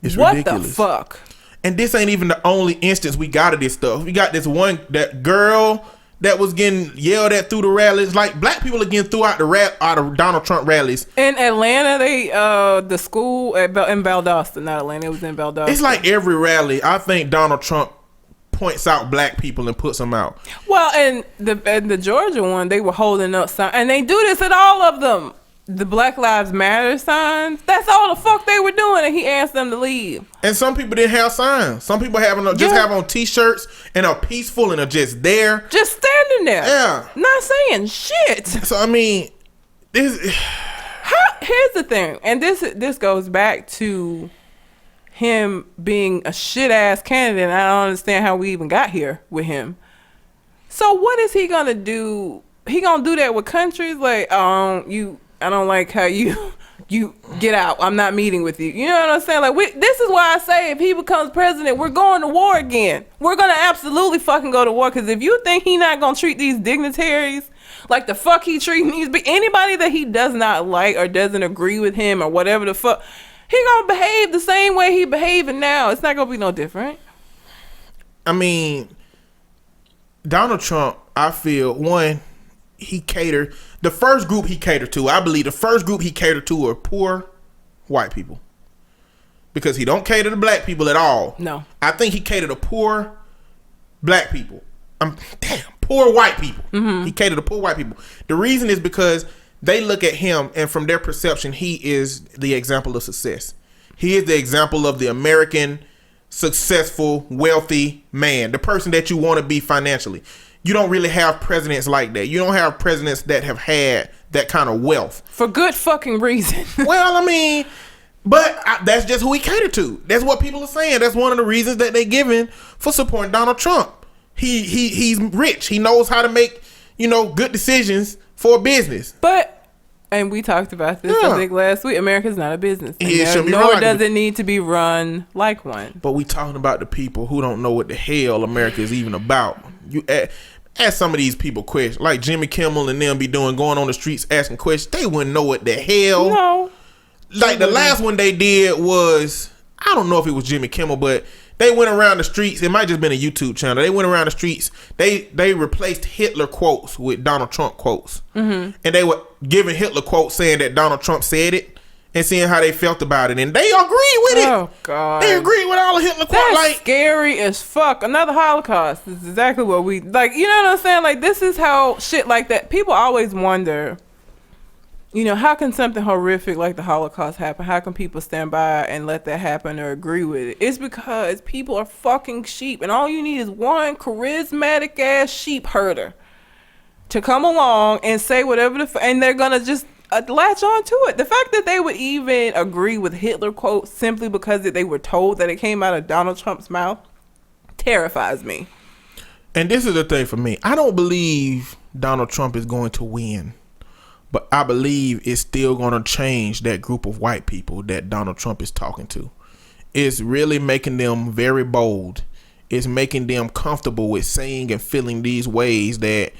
S1: It's
S2: what
S1: ridiculous.
S2: The fuck?
S1: And this ain't even the only instance we got of this stuff. We got that girl that was getting yelled at through the rallies. Like, black people are getting through out of Donald Trump rallies.
S2: In Atlanta, the school in Valdosta, not Atlanta, it was in Valdosta.
S1: It's like every rally, I think Donald Trump points out black people and puts them out.
S2: Well, and the Georgia one, they were holding up signs, and they do this at all of them. The Black Lives Matter signs. That's all the fuck they were doing, and he asked them to leave.
S1: And some people didn't have signs. Some people have on t-shirts and are peaceful and are just there,
S2: just standing there.
S1: Yeah,
S2: not saying shit.
S1: So I mean, here's
S2: the thing, and this goes back to him being a shit ass candidate. And I don't understand how we even got here with him. So what is he gonna do? He gonna do that with countries like I don't like how you get out. I'm not meeting with you. You know what I'm saying? Like, this is why I say if he becomes president, we're going to war again. We're going to absolutely fucking go to war. Because if you think he not going to treat these dignitaries like the fuck he treating anybody that he does not like or doesn't agree with him or whatever the fuck, he going to behave the same way he behaving now. It's not going to be no different.
S1: I mean, Donald Trump, I feel, the first group he catered to, I believe the first group he catered to are poor white people. Because he don't cater to black people at all.
S2: No.
S1: I think he catered to poor black people. Poor white people. Mm-hmm. He catered to poor white people. The reason is because they look at him and from their perception, he is the example of success. He is the example of the American successful, wealthy man. The person that you want to be financially. You don't really have presidents like that. You don't have presidents that have had that kind of wealth.
S2: For good fucking reason.
S1: Well, I mean, But that's just who he catered to. That's what people are saying. That's one of the reasons that they giving for supporting Donald Trump. He's rich. He knows how to make, good decisions for a business.
S2: But, and we talked about this I think last week, America's not a business. Nor does it need to be run like one.
S1: But we talking about the people who don't know what the hell America is even about. You ask some of these people questions, like Jimmy Kimmel and them be doing, going on the streets asking questions. They wouldn't know what the hell.
S2: No.
S1: Like the last one they did was, I don't know if it was Jimmy Kimmel, but they went around the streets. It might just been a YouTube channel. They went around the streets. They replaced Hitler quotes with Donald Trump quotes. Mm-hmm. And they were giving Hitler quotes saying that Donald Trump said it and seeing how they felt about it. And they agree with it.
S2: Oh, God.
S1: They agree with all the Hitler quotes.
S2: That's scary as fuck. Another Holocaust is exactly what we, like, you know what I'm saying? Like, this is how shit like that. People always wonder, how can something horrific like the Holocaust happen? How can people stand by and let that happen or agree with it? It's because people are fucking sheep, and all you need is one charismatic ass sheep herder to come along and say whatever and they're gonna just latch on to it. The fact that they would even agree with Hitler quotes simply because they were told that it came out of Donald Trump's mouth terrifies me.
S1: And this is the thing for me. I don't believe Donald Trump is going to win. But I believe it's still going to change that group of white people that Donald Trump is talking to. It's really making them very bold. It's making them comfortable with saying and feeling these ways that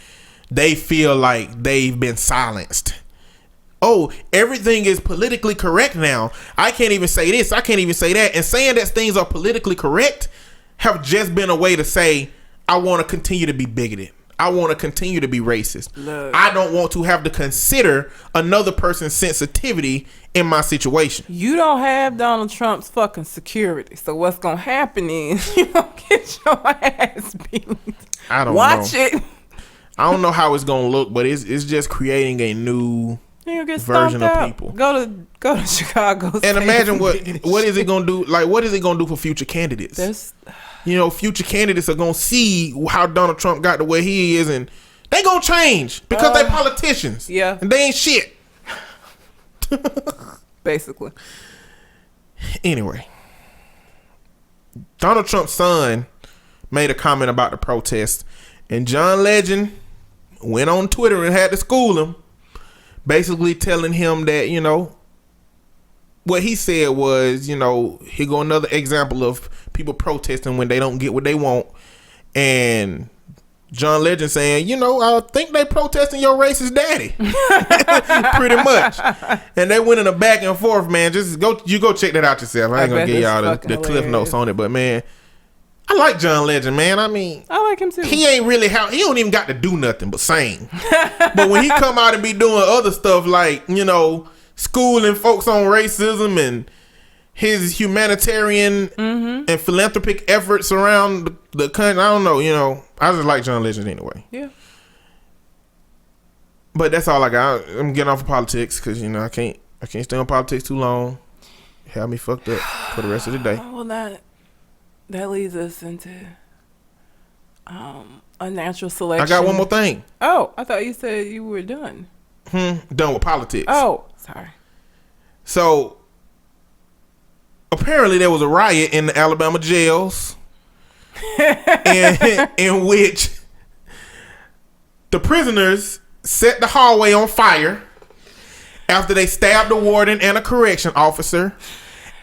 S1: they feel like they've been silenced. Oh, everything is politically correct now. I can't even say this. I can't even say that. And saying that things are politically correct have just been a way to say, I want to continue to be bigoted. I want to continue to be racist. Look, I don't want to have to consider another person's sensitivity in my situation.
S2: You don't have Donald Trump's fucking security. So what's going to happen is you're going to get your ass beat.
S1: I don't
S2: Watch
S1: know.
S2: it.
S1: I don't know how it's going to look, but it's just creating a new version of people.
S2: Go to Chicago.
S1: And imagine what is it going to do? Like, what is it going to do for future candidates? Future candidates are going to see how Donald Trump got the way he is, and they going to change because they politicians.
S2: Yeah.
S1: And they ain't shit.
S2: Basically.
S1: Anyway. Donald Trump's son made a comment about the protest, and John Legend went on Twitter and had to school him, basically telling him that, what he said was, here go another example of people protesting when they don't get what they want. And John Legend saying, I think they protesting your racist daddy. Pretty much. And they went in a back and forth, man. Just go check that out yourself. I ain't going to give y'all the cliff notes on it. But, man, I like John Legend, man. I mean,
S2: I like him too.
S1: He ain't really he don't even got to do nothing but sing. But when he come out and be doing other stuff like, schooling folks on racism and his humanitarian and philanthropic efforts around the country, I don't know, I just like John Legend anyway.
S2: Yeah.
S1: But that's all I got. I'm getting off of politics because, I can't stay on politics too long. Have me fucked up for the rest of the day.
S2: Well, that leads us into unnatural selection.
S1: I got one more thing.
S2: Oh, I thought you said you were done.
S1: Done with politics.
S2: Oh, sorry.
S1: So apparently there was a riot in the Alabama jails in which the prisoners set the hallway on fire after they stabbed a warden and a correction officer.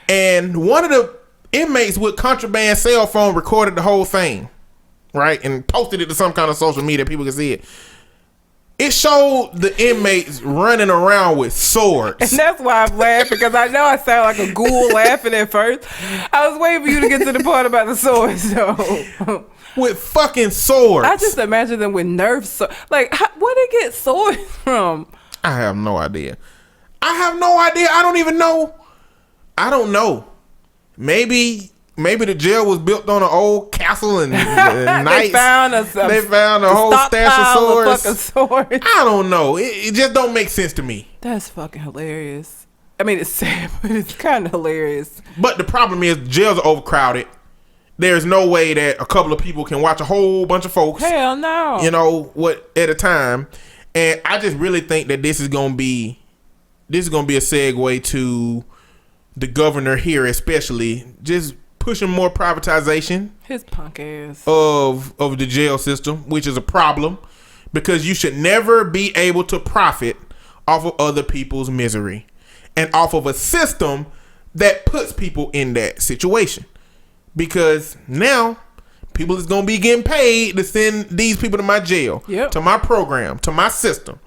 S1: And one of the inmates with contraband cell phone recorded the whole thing, right? And posted it to some kind of social media. People can see it. It showed the inmates running around with swords.
S2: And that's why I'm laughing, because I know I sound like a ghoul laughing at first. I was waiting for you to get to the part about the swords, though.
S1: With fucking swords.
S2: I just imagine them with nerfs. Like, where they get swords from?
S1: I have no idea. I don't even know. I don't know. Maybe the jail was built on an old castle and knights. They found a whole stash of swords. I don't know. It just don't make sense to me.
S2: That's fucking hilarious. I mean, it's sad, but it's kind of hilarious.
S1: But the problem is jails are overcrowded. There's no way that a couple of people can watch a whole bunch of folks.
S2: Hell no.
S1: At a time. And I just really think that this is gonna be a segue to the governor here especially just pushing more privatization.
S2: His punk ass.
S1: Of the jail system, which is a problem because you should never be able to profit off of other people's misery and off of a system that puts people in that situation. Because now people is going to be getting paid to send these people to my jail, to my program, to my system.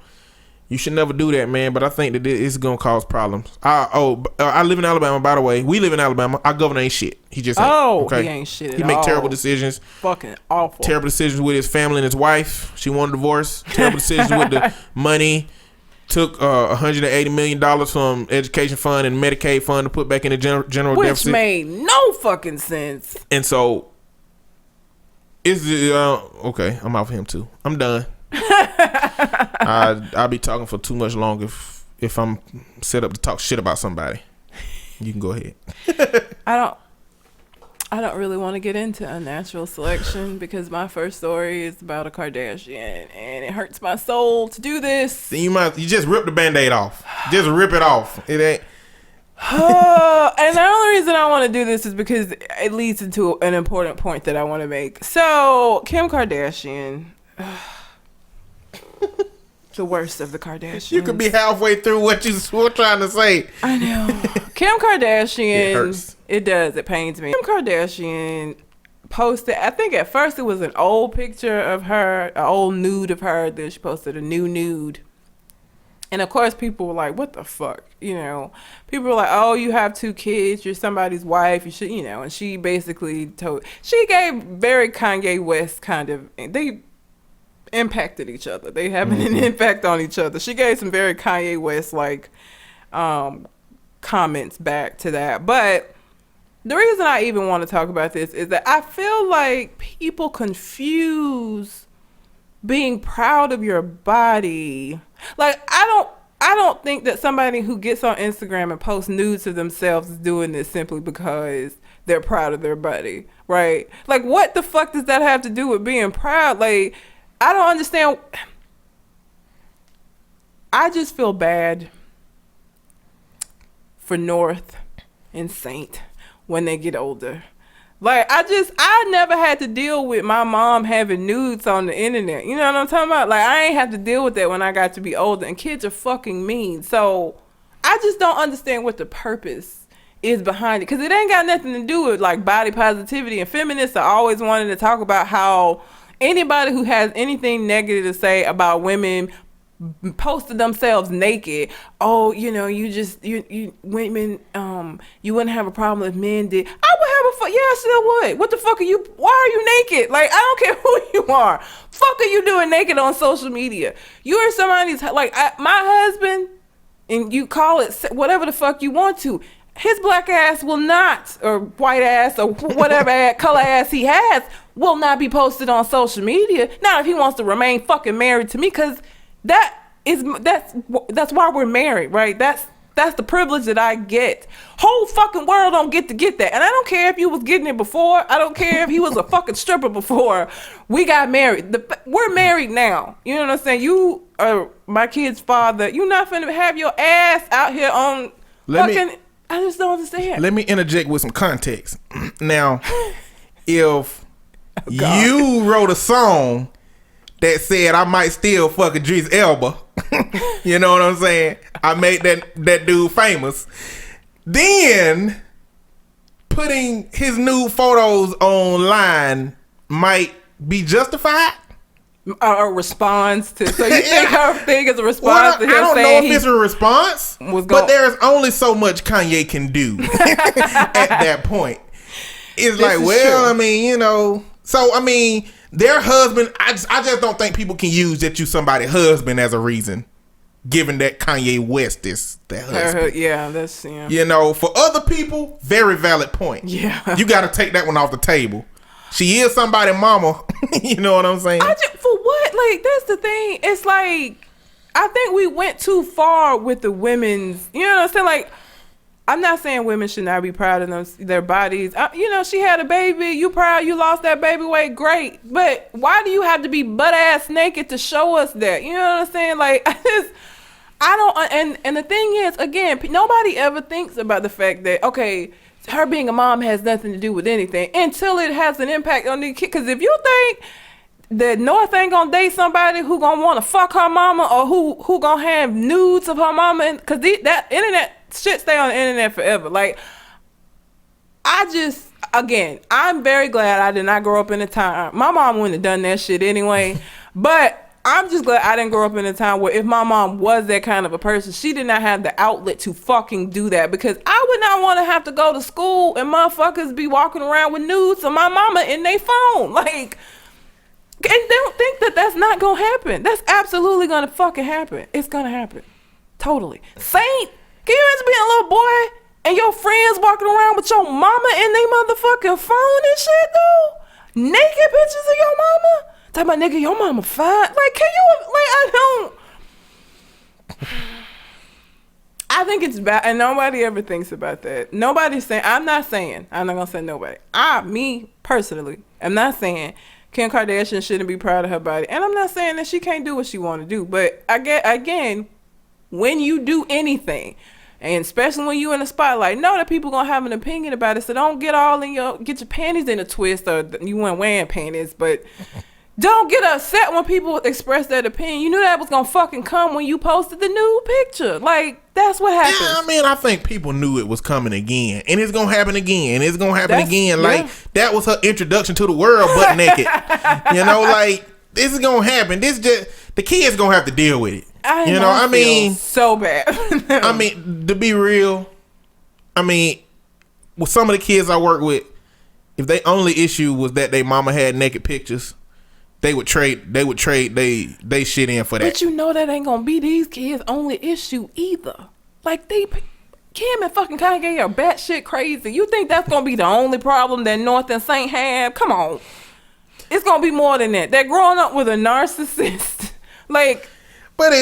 S1: You should never do that, man. But I think that it's gonna cause problems. I live in Alabama, by the way. We live in Alabama. Our governor ain't shit. He just
S2: he ain't shit.
S1: He make terrible decisions.
S2: Fucking awful.
S1: Terrible decisions with his family and his wife. She wanted a divorce. Terrible decisions with the money. Took $180 million from education fund and Medicaid fund to put back in the general deficit,
S2: which made no fucking sense.
S1: And so, okay? I'm out for him too. I'm done. I'll be talking for too much longer if I'm set up to talk shit about somebody. You can go ahead.
S2: I don't really want to get into unnatural selection because my first story is about a Kardashian and it hurts my soul to do this.
S1: Then you just rip the Band-Aid off. Just rip it off. It ain't.
S2: And the only reason I want to do this is because it leads into an important point that I want to make. So Kim Kardashian. The worst of the Kardashians.
S1: You could be halfway through what you were trying to say.
S2: I know. Kim Kardashian.
S1: It hurts.
S2: It does. It pains me. Kim Kardashian posted, I think at first it was an old picture of her, an old nude of her. Then she posted a new nude. And of course people were like, what the fuck? You know, people were like, oh, you have 2 kids. You're somebody's wife. You should, and she basically she gave very Kanye West kind of, they impacted each other. They have an impact on each other. She gave some very Kanye West comments back to that. But the reason I even want to talk about this is that I feel like people confuse being proud of your body. Like I don't think that somebody who gets on Instagram and posts nudes of themselves is doing this simply because they're proud of their body, right? Like what the fuck does that have to do with being proud? Like I don't understand. I just feel bad for North and Saint when they get older. Like, I never had to deal with my mom having nudes on the internet. You know what I'm talking about? Like, I ain't have to deal with that when I got to be older. And kids are fucking mean. So, I just don't understand what the purpose is behind it. Because it ain't got nothing to do with, like, body positivity. And feminists are always wanting to talk about how anybody who has anything negative to say about women posted themselves naked. Oh, you women, you wouldn't have a problem if men did. I would have yeah, I still would. What the fuck are you, why are you naked? Like, I don't care who you are. Fuck are you doing naked on social media? You are somebody's, like, my husband, and you call it whatever the fuck you want to. His black ass will not, or white ass, or whatever color ass he has, will not be posted on social media. Not if he wants to remain fucking married to me, because that's why we're married, right? That's the privilege that I get. Whole fucking world don't get that. And I don't care if you was getting it before. I don't care if he was a fucking stripper before we got married. We're married now. You know what I'm saying? You are my kid's father. You're not finna have your ass out here on I just don't understand.
S1: Let me interject with some context. Now, if you wrote a song that said I might still fuck Idris Elba, you know what I'm saying? I made that dude famous. Then putting his nude photos online might be justified.
S2: A response to, so you think her thing is a response to him saying
S1: I don't know if it's a response, but there's only so much Kanye can do at that point. It's like, well, true. I mean, so I mean, their husband, I just don't think people can use that you somebody's husband as a reason, given that Kanye West is their husband. For other people, very valid point. Yeah. You got to take that one off the table. She is somebody's mama. You know what I'm saying?
S2: For what? Like, that's the thing. It's like, I think we went too far with the women's, you know what I'm saying? Like, I'm not saying women should not be proud of their bodies. She had a baby. You proud you lost that baby weight? Great. But why do you have to be butt ass naked to show us that? You know what I'm saying? Like, I don't, and the thing is, again, nobody ever thinks about the fact that, okay, her being a mom has nothing to do with anything until it has an impact on the kid. Because if you think that North ain't gonna date somebody who gonna want to fuck her mama, or who gonna have nudes of her mama, because that internet shit stay on the internet forever. Like, again, I'm very glad I did not grow up in a time. My mom wouldn't have done that shit anyway, but I'm just glad I didn't grow up in a time where if my mom was that kind of a person, she did not have the outlet to fucking do that, because I would not want to have to go to school and motherfuckers be walking around with nudes of my mama in their phone. Like, and don't think that that's not gonna happen. That's absolutely gonna fucking happen. It's gonna happen. Totally. Saint, can you imagine being a little boy and your friends walking around with your mama in their motherfucking phone and shit, though? Naked pictures of your mama? Talk about, nigga, your mama fine. Like, can you, like, I think it's bad, and nobody ever thinks about that. Nobody's saying, I'm not gonna say nobody. Me, personally, I'm not saying Kim Kardashian shouldn't be proud of her body. And I'm not saying that she can't do what she want to do. But again, when you do anything, and especially when you in the spotlight, know that people gonna have an opinion about it. So don't get your panties in a twist, or you weren't wearing panties, but don't get upset when people express that opinion. You knew that was gonna fucking come when you posted the nude picture. Like, that's what happened.
S1: Yeah, I mean, I think people knew it was coming again, and it's gonna happen again. It's gonna happen again.
S2: Yeah.
S1: Like, that was her introduction to the world, butt naked. You know, like, this is gonna happen. The kids gonna have to deal with it. I mean,
S2: so bad.
S1: I mean, to be real, I mean, with some of the kids I work with, if they only issue was that they mama had naked pictures, they would trade they shit in for that.
S2: But you know that ain't gonna be these kids' only issue either. Like, Kim and fucking Kanye are batshit crazy. You think that's gonna be the only problem that North and Saint have? Come on. It's gonna be more than that. They're growing up with a narcissist. Like,
S1: but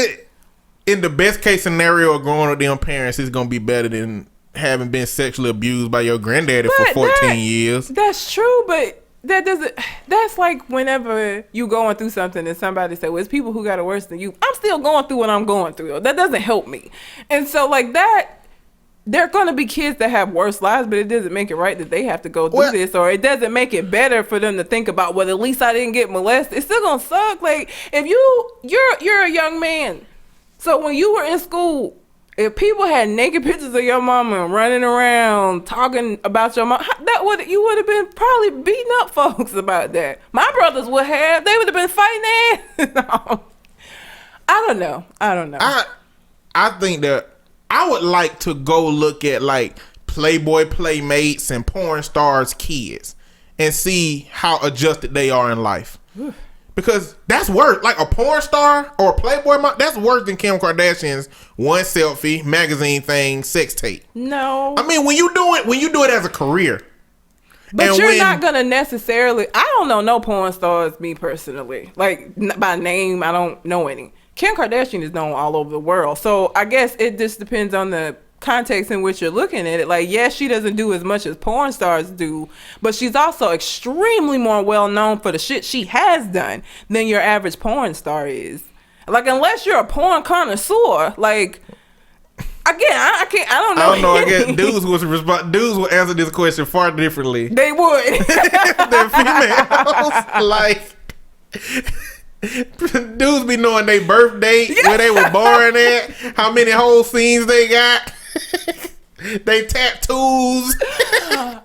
S1: in the best case scenario of growing up with them parents, it's gonna be better than having been sexually abused by your granddaddy for 14 years.
S2: That's true, but that's like whenever you going through something and somebody say, well, it's people who got it worse than you. I'm still going through what I'm going through. That doesn't help me. And so, like, that, there are going to be kids that have worse lives, but it doesn't make it right that they have to go through this, or it doesn't make it better for them to think about, well, at least I didn't get molested. It's still going to suck. Like, if you're a young man, so when you were in school, if people had naked pictures of your mama running around talking about your mama, you would have been probably beating up folks about that. My brothers would have. They would have been fighting ass. I don't know.
S1: I think that I would like to go look at, like, Playboy Playmates and porn stars' kids and see how adjusted they are in life. Because that's worse. Like, a porn star or a Playboy mom, that's worse than Kim Kardashian's one selfie, magazine thing, sex tape.
S2: No.
S1: I mean, when you do it as a career.
S2: But you're not going to necessarily, I don't know no porn stars, me personally. Like, by name, I don't know any. Kim Kardashian is known all over the world. So I guess it just depends on the context in which you're looking at it. Like, yes, she doesn't do as much as porn stars do, but she's also extremely more well known for the shit she has done than your average porn star is. Like, unless you're a porn connoisseur, like, again, I don't know.
S1: I guess dudes would answer this question far differently.
S2: They would.
S1: Than females. Like, dudes be knowing their birth date, where they were born at, how many whole scenes they got. They tattoos.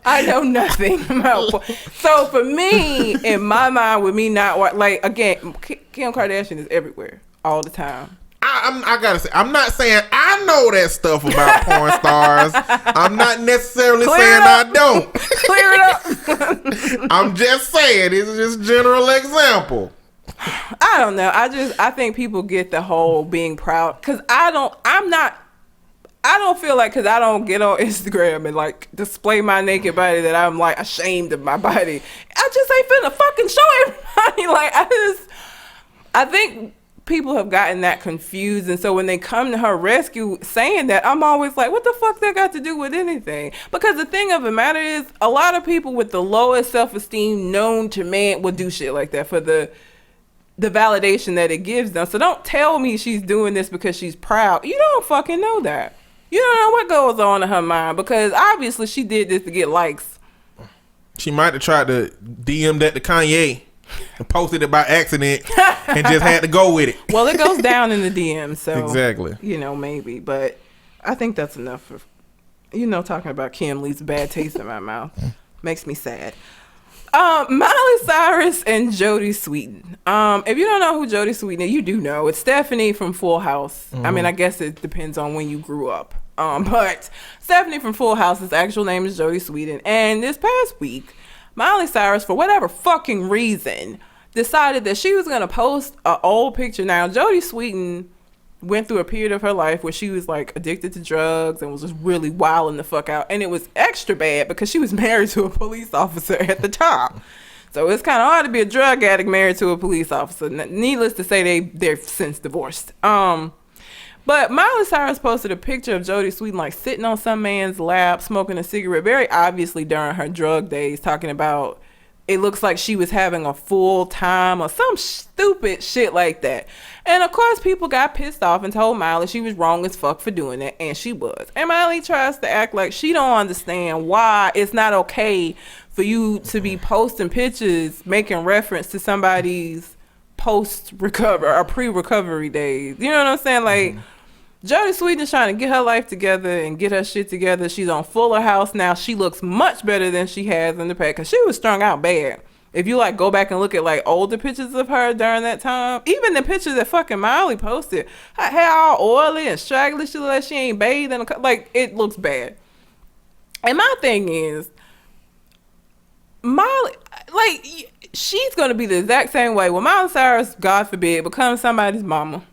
S2: I know nothing about. So for me, in my mind, with me not like, again, Kim Kardashian is everywhere all the time.
S1: I gotta say, I'm not saying I know that stuff about porn stars. I'm not necessarily saying I don't.
S2: Clear it up.
S1: I'm just saying it's just general example.
S2: I don't know. I think people get the whole being proud, because I don't feel like, because I don't get on Instagram and, like, display my naked body, that I'm, like, ashamed of my body. I just ain't finna fucking show everybody. Like, I think people have gotten that confused, and so when they come to her rescue saying that, I'm always like, what the fuck that got to do with anything? Because the thing of the matter is, a lot of people with the lowest self-esteem known to man would do shit like that for the the validation that it gives them. So don't tell me she's doing this because she's proud. You don't fucking know that. You don't know what goes on in her mind, because obviously she did this to get likes.
S1: She might have tried to DM that to Kanye and posted it by accident and just had to go with it.
S2: Well, it goes down in the DM, so
S1: exactly.
S2: Maybe, but I think that's enough for talking about Kim leaves a bad taste in my mouth. Makes me sad. Miley Cyrus and Jodie Sweetin. If you don't know who Jodie Sweetin is, you do know. It's Stephanie from Full House. I mean, I guess it depends on when you grew up. But Stephanie from Full House's actual name is Jodie Sweetin. And this past week, Miley Cyrus, for whatever fucking reason, decided that she was going to post an old picture. Now, Jodie Sweetin went through a period of her life where she was like addicted to drugs and was just really wilding the fuck out. And it was extra bad because she was married to a police officer at the time. So it's kind of hard to be a drug addict married to a police officer. Needless to say, they're since divorced. But Miley Cyrus posted a picture of Jodie Sweetin like sitting on some man's lap, smoking a cigarette, very obviously during her drug days, talking about it looks like she was having a full time or some stupid shit like that. And of course, people got pissed off and told Miley she was wrong as fuck for doing it, and she was. And Miley tries to act like she don't understand why it's not okay for you to be posting pictures making reference to somebody's post-recover or pre-recovery days. You know what I'm saying? Like, Jodie Sweetin is trying to get her life together and get her shit together. She's on Fuller House now. She looks much better than she has in the past, because she was strung out bad. If you like go back and look at like older pictures of her during that time, even the pictures that fucking Miley posted, her hair all oily and straggly. She look like she ain't bathed in like, it looks bad. And my thing is, Miley, like, she's gonna be the exact same way when Miley Cyrus, God forbid, becomes somebody's mama.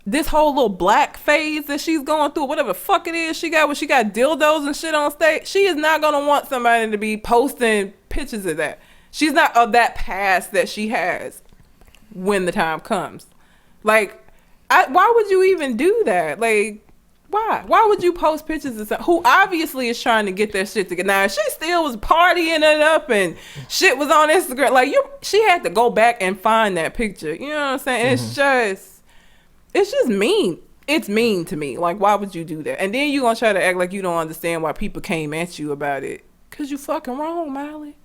S2: This whole little black phase that she's going through, whatever the fuck it is she got, when she got dildos and shit on stage, she is not gonna want somebody to be posting pictures of that. She's not of that past that she has when the time comes. Like, why would you even do that? Like, why? Why would you post pictures of someone who obviously is trying to get their shit together? Now, if she still was partying it up and shit was on Instagram, like, she had to go back and find that picture. You know what I'm saying? Mm-hmm. It's just mean. It's mean to me. Like, why would you do that? And then you gonna try to act like you don't understand why people came at you about it. Cause you fucking wrong, Miley.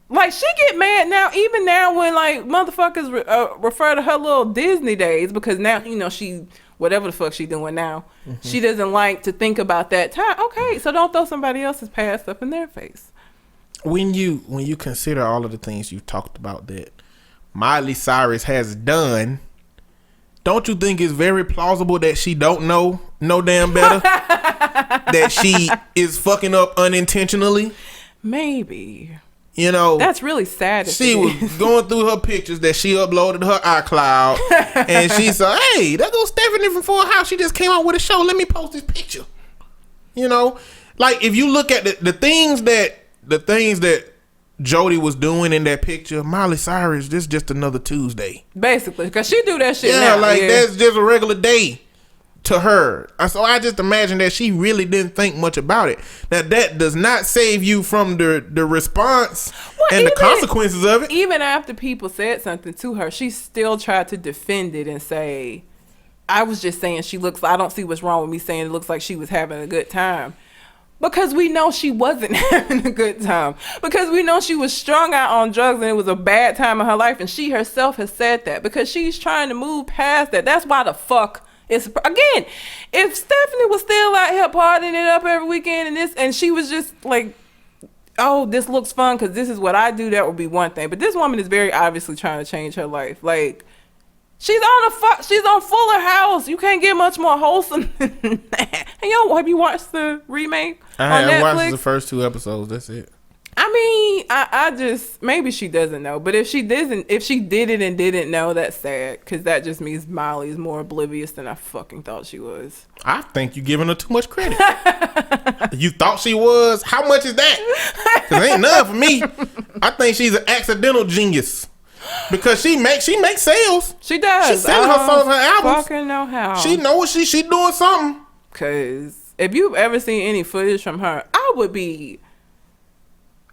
S2: Like, she get mad now, even now when like motherfuckers refer to her little Disney days, because now, she, whatever the fuck she doing now, she doesn't like to think about that time. Okay, so don't throw somebody else's past up in their face.
S1: When you consider all of the things you talked about that Miley Cyrus has done, don't you think it's very plausible that she don't know no damn better? That she is fucking up unintentionally?
S2: Maybe.
S1: That's
S2: really sad.
S1: She was going through her pictures that she uploaded to her iCloud, and she said, "Hey, that goes Stephanie from Full House. She just came out with a show. Let me post this picture." Like, if you look at the things that Jodie was doing in that picture, Miley Cyrus, this is just another Tuesday,
S2: basically, because she do that shit now.
S1: That's just a regular day to her. So I just imagine that she really didn't think much about it. Now, that does not save you from the response and the consequences of it.
S2: Even after people said something to her, she still tried to defend it and say, I was just saying I don't see what's wrong with me saying it looks like she was having a good time. Because we know she wasn't having a good time. Because we know she was strung out on drugs and it was a bad time in her life. And she herself has said that. Because she's trying to move past that. That's why the fuck it's... Again, if Stephanie was still out here partying it up every weekend and she was just like, oh, this looks fun because this is what I do, that would be one thing. But this woman is very obviously trying to change her life. Like, she's on Fuller House. You can't get much more wholesome than that. And have you watched the remake on Netflix?
S1: I watched the first 2 episodes. That's it.
S2: I mean, I just, maybe she doesn't know. But if she did it and didn't know, that's sad. Because that just means Miley is more oblivious than I fucking thought she was.
S1: I think you're giving her too much credit. You thought she was? How much is that? Because ain't none for me. I think she's an accidental genius. Because she makes sales.
S2: She does.
S1: She's selling her songs, her albums.
S2: Fucking know how.
S1: She knows she doing something.
S2: Because if you've ever seen any footage from her, I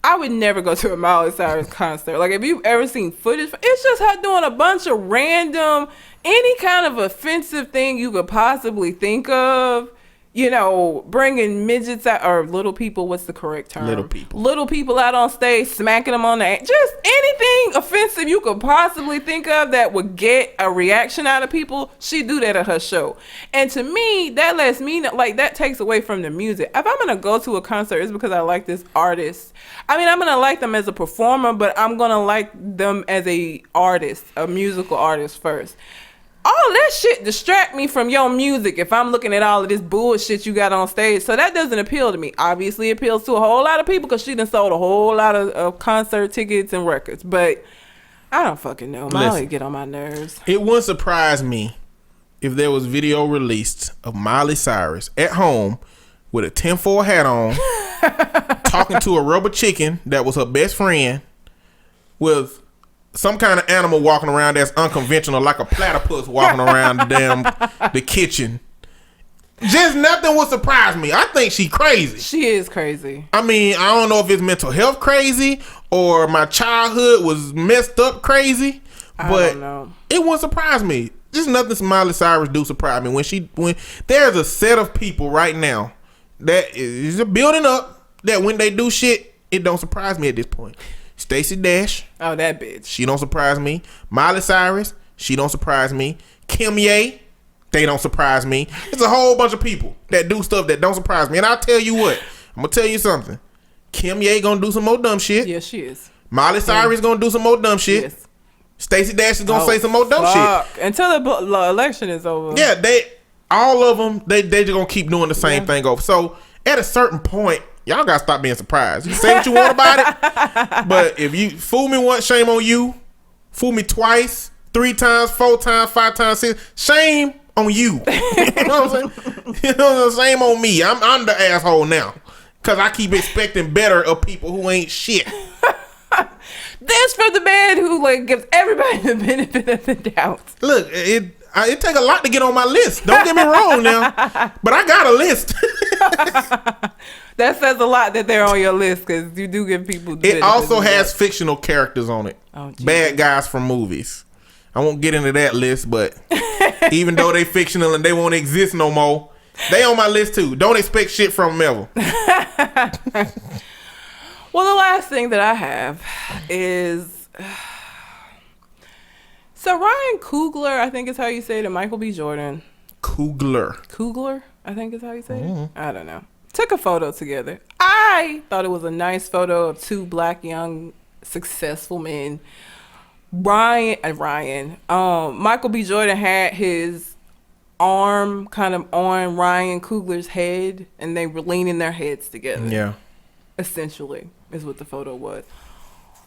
S2: I would never go to a Miley Cyrus concert. Like, if you've ever seen footage, it's just her doing a bunch of random, any kind of offensive thing you could possibly think of. You know, bringing midgets out, or little people, what's the correct term? Little people out on stage, smacking them on the ass. Just anything offensive you could possibly think of that would get a reaction out of people, she do that at her show. And to me, that lets me know, like, that takes away from the music. If I'm going to go to a concert, it's because I like this artist. I mean, I'm going to like them as a performer, but I'm going to like them as a artist, a musical artist first. All that shit distract me from your music if I'm looking at all of this bullshit you got on stage. So that doesn't appeal to me. Obviously, it appeals to a whole lot of people because she done sold a whole lot of concert tickets and records. But I don't fucking know. Miley get on my nerves.
S1: It wouldn't surprise me if there was video released of Miley Cyrus at home with a tinfoil hat on, talking to a rubber chicken that was her best friend, with some kind of animal walking around that's unconventional, like a platypus walking around the kitchen. Just nothing would surprise me. I think she crazy.
S2: She is crazy.
S1: I mean, I don't know if it's mental health crazy or my childhood was messed up crazy, but
S2: I don't know.
S1: It wouldn't surprise me. Just nothing Miley Cyrus do surprise me. When there's a set of people right now that is building up that when they do shit, it don't surprise me at this point. Stacey Dash.
S2: Oh, that bitch.
S1: She don't surprise me. Miley Cyrus. She don't surprise me. Kim Ye. They don't surprise me. There's a whole bunch of people that do stuff that don't surprise me. And I'll tell you what. I'm going to tell you something. Kim Ye gonna do some more dumb shit.
S2: Yes, she is.
S1: Miley Cyrus gonna do some more dumb shit.
S2: Yes.
S1: Stacey Dash is gonna say some more dumb shit.
S2: Until the election is over.
S1: Yeah, all of them, they just gonna keep doing the same thing over. So at a certain point, y'all gotta stop being surprised. You say what you want about it, but if you fool me once, shame on you. Fool me twice, 3 times, 4 times, 5 times, 6, shame on you. You know what I'm saying? You know, shame on me. I'm the asshole now because I keep expecting better of people who ain't shit.
S2: This for the man who like gives everybody the benefit of the doubt.
S1: Look, it take a lot to get on my list. Don't get me wrong now, but I got a list.
S2: That says a lot that they're on your list because you do give people.
S1: It also has fictional characters on it.
S2: Oh,
S1: bad guys from movies. I won't get into that list, but even though they fictional and they won't exist no more, they on my list too. Don't expect shit from them ever.
S2: Well, the last thing that I have is so Ryan Coogler, I think is how you say it, and Michael B. Jordan. Coogler, I think is how you say it. I don't know. Took a photo together. I thought it was a nice photo of 2 black young successful men. Michael B. Jordan had his arm kind of on Ryan Coogler's head, and they were leaning their heads together.
S1: Yeah. Essentially
S2: is what the photo was.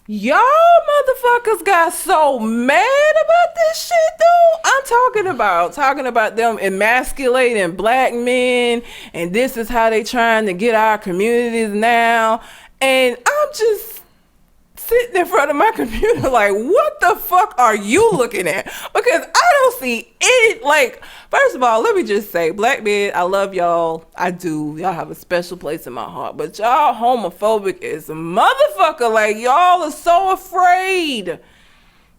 S2: Y'all motherfuckers got so mad about this shit, though. I'm talking about them emasculating black men, and this is how they trying to get our communities now. And I'm just sitting in front of my computer like, what the fuck are you looking at? Because I don't see any, like, first of all, let me just say, black men, I love y'all. I do. Y'all have a special place in my heart. But y'all homophobic as a motherfucker. Like, y'all are so afraid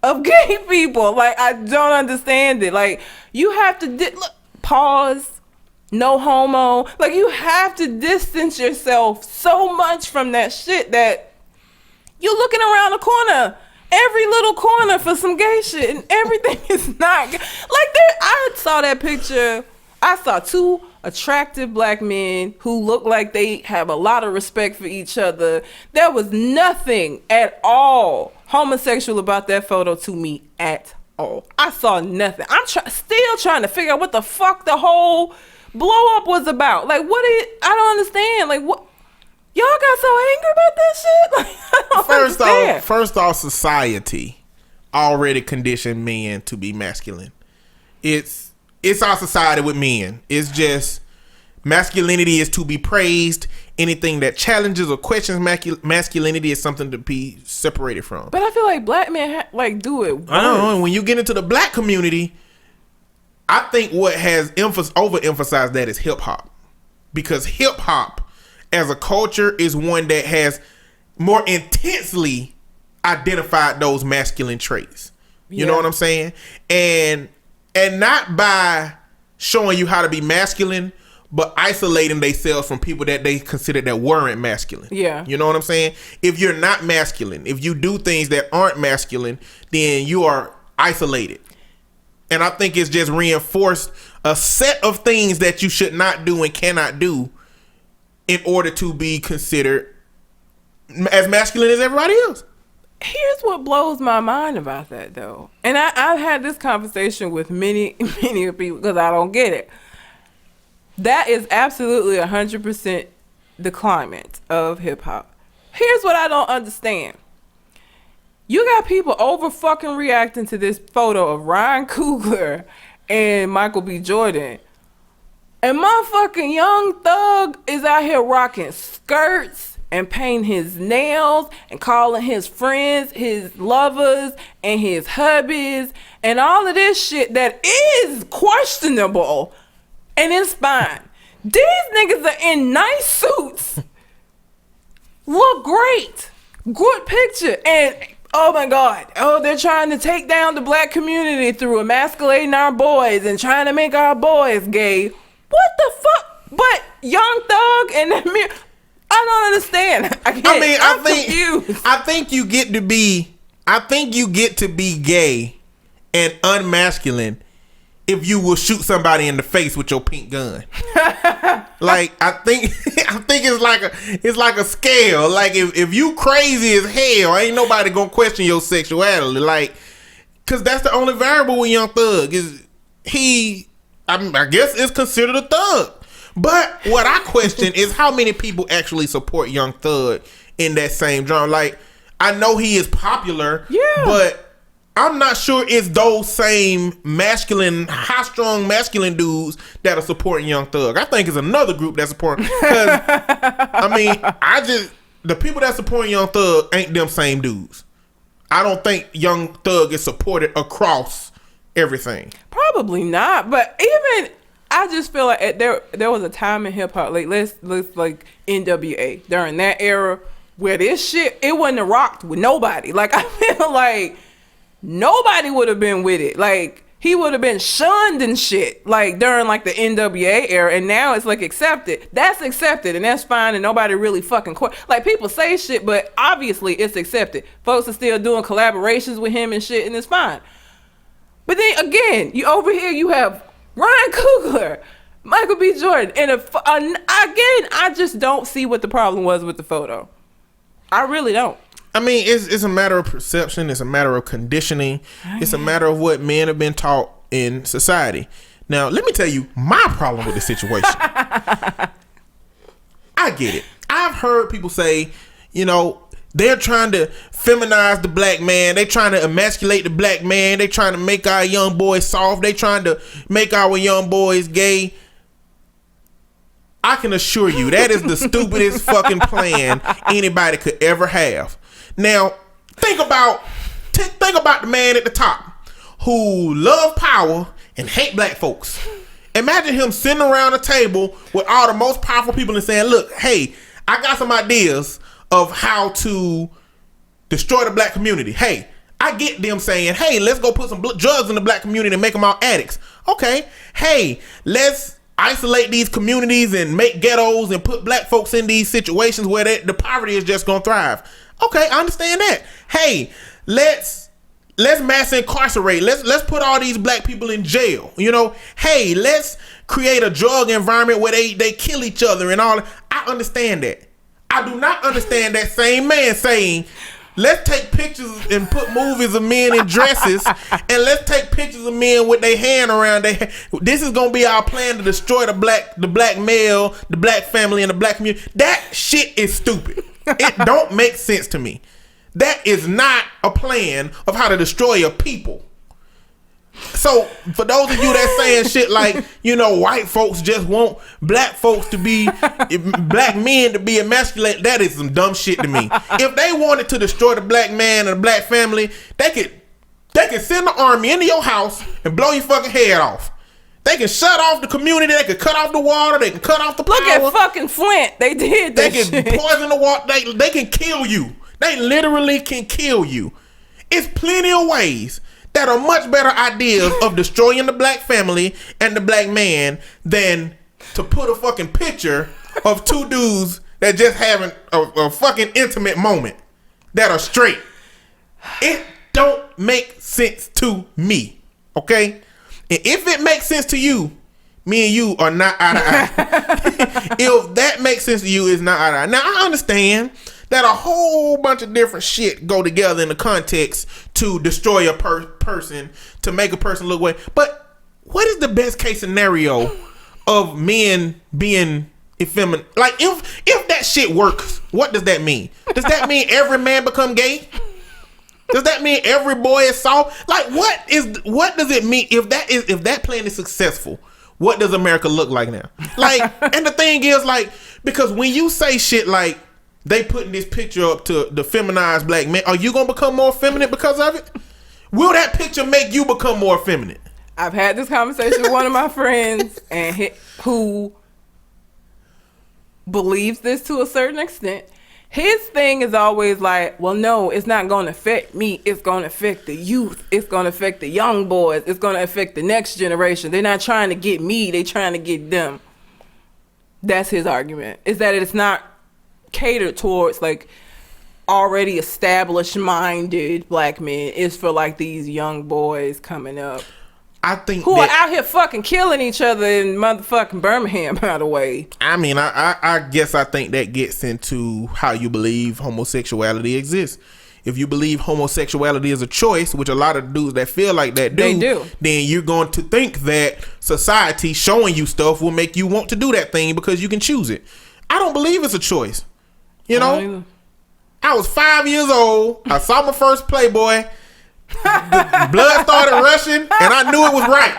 S2: of gay people. Like, I don't understand it. Like, you have to, look, pause, no homo. Like, you have to distance yourself so much from that shit that you're looking around the corner, every little corner for some gay shit, and everything is not like that. I saw that picture. I saw 2 attractive black men who look like they have a lot of respect for each other. There was nothing at all homosexual about that photo to me at all. I saw nothing. I'm still trying to figure out what the fuck the whole blow up was about. Like, I don't understand. Like, what? Y'all got so angry about that shit? Like, I don't understand.
S1: First off, society already conditioned men to be masculine. It's our society with men. It's just masculinity is to be praised. Anything that challenges or questions masculinity is something to be separated from.
S2: But I feel like black men do it worse.
S1: I don't know. And when you get into the black community, I think what has overemphasized that is hip hop, because hip hop as a culture is one that has more intensely identified those masculine traits. You know what I'm saying? And not by showing you how to be masculine, but isolating themselves from people that they considered that weren't masculine.
S2: Yeah.
S1: You know what I'm saying? If you're not masculine, if you do things that aren't masculine, then you are isolated. And I think it's just reinforced a set of things that you should not do and cannot do in order to be considered as masculine as everybody else.
S2: Here's what blows my mind about that, though. And I've had this conversation with many people because I don't get it. That is absolutely 100% the climate of hip hop. Here's what I don't understand. You got people over fucking reacting to this photo of Ryan Coogler and Michael B. Jordan. And motherfucking Young Thug is out here rocking skirts and painting his nails and calling his friends his lovers and his hubbies and all of this shit that is questionable. And it's fine. These niggas are in nice suits. Look great. Good picture. And oh my God. Oh, they're trying to take down the black community through emasculating our boys and trying to make our boys gay. What the fuck? But Young Thug and I don't understand.
S1: I think you get to be gay and unmasculine if you will shoot somebody in the face with your pink gun. Like I think it's like a scale. Like if you crazy as hell, ain't nobody gonna question your sexuality. Like, cause that's the only variable with Young Thug is I guess is considered a thug. But what I question is how many people actually support Young Thug in that same genre. Like, I know he is popular, but I'm not sure it's those same masculine, high-strung masculine dudes that are supporting Young Thug. I think it's another group that's supporting. Because, the people that support Young Thug ain't them same dudes. I don't think Young Thug is supported across everything.
S2: Probably not, but even I just feel like there was a time in hip hop, like let's like NWA during that era where this shit it wouldn't have rocked with nobody. Like I feel like nobody would have been with it. Like he would have been shunned and shit. Like during like the NWA era, and now it's like accepted. That's accepted, and that's fine, and nobody really fucking like people say shit, but obviously it's accepted. Folks are still doing collaborations with him and shit, and it's fine. But then again, you over here you have Ryan Coogler, Michael B. Jordan, and again, I just don't see what the problem was with the photo. I really don't.
S1: I mean, it's a matter of perception. It's a matter of conditioning. It's a matter of what men have been taught in society. Now, let me tell you my problem with the situation. I get it. I've heard people say, they're trying to feminize the black man. They're trying to emasculate the black man. They're trying to make our young boys soft. They're trying to make our young boys gay. I can assure you that is the stupidest fucking plan anybody could ever have. Now, think about the man at the top who love power and hate black folks. Imagine him sitting around a table with all the most powerful people and saying, look, hey, I got some ideas of how to destroy the black community. Hey, I get them saying, hey, let's go put some drugs in the black community and make them all addicts. Okay. Hey, let's isolate these communities and make ghettos and put black folks in these situations where the poverty is just going to thrive. Okay, I understand that. Hey, let's mass incarcerate. Let's put all these black people in jail. Hey, let's create a drug environment where they kill each other and all. I understand that. I do not understand that same man saying, let's take pictures and put movies of men in dresses and let's take pictures of men with their hand around their head. This is going to be our plan to destroy the black male, the black family, and the black community. That shit is stupid. It don't make sense to me. That is not a plan of how to destroy a people. So for those of you that saying shit like, white folks just want black folks to be, black men to be emasculated, that is some dumb shit to me. If they wanted to destroy the black man and the black family, they could send the army into your house and blow your fucking head off. They They can shut off the community. They can cut off the water. They can cut off the power.
S2: Look at fucking Flint. They did that
S1: shit. They can poison the water. They can kill you. They literally can kill you. It's plenty of ways that are much better ideas of destroying the black family and the black man than to put a fucking picture of two dudes that just having a fucking intimate moment that are straight. It don't make sense to me. Okay? And if it makes sense to you, me and you are not eye to eye. If that makes sense to you, it's not eye to eye. Now, I understand that a whole bunch of different shit go together in the context to destroy a person, to make a person look away. But what is the best case scenario of men being effeminate? Like, if that shit works, what does that mean? Does that mean every man become gay? Does that mean every boy is soft? Like, what does it mean if that plan is successful? What does America look like now? Like, and the thing is, like, because when you say shit like they putting this picture up to the feminized black man, are you gonna become more feminine because of it? Will that picture make you become more feminine?
S2: I've had this conversation with one of my friends who believes this to a certain extent. His thing is always like, well, no, it's not going to affect me. It's going to affect the youth. It's going to affect the young boys. It's going to affect the next generation. They're not trying to get me. They're trying to get them. That's his argument, is that it's not catered towards like already established minded black men. It's for like these young boys coming up.
S1: I think
S2: who are out here fucking killing each other in motherfucking Birmingham, by the way.
S1: I mean, I guess I think that gets into how you believe homosexuality exists. If you believe homosexuality is a choice, which a lot of dudes that feel like that do, then you're going to think that society showing you stuff will make you want to do that thing because you can choose it. I don't believe it's a choice. You know? I was 5 years old. I saw my first Playboy. The blood started rushing and I knew it was right.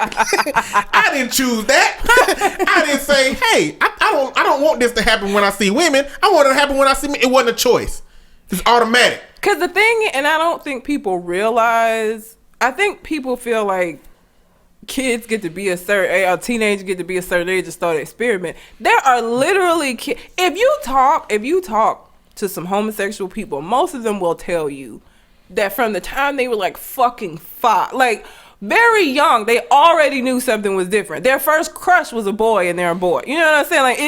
S1: I didn't choose that. I didn't say, hey, I don't want this to happen when I see women. I want it to happen when I see men. It wasn't a choice. It's automatic.
S2: Because the thing, and I don't think people realize, I think people feel like kids get to be a certain age, or teenagers get to be a certain age to start an experiment. There are literally kids. If you talk to some homosexual people, most of them will tell you that from the time they were like fucking 5, like very young, they already knew something was different. Their first crush was a boy and they're a boy. You know what I'm saying? Like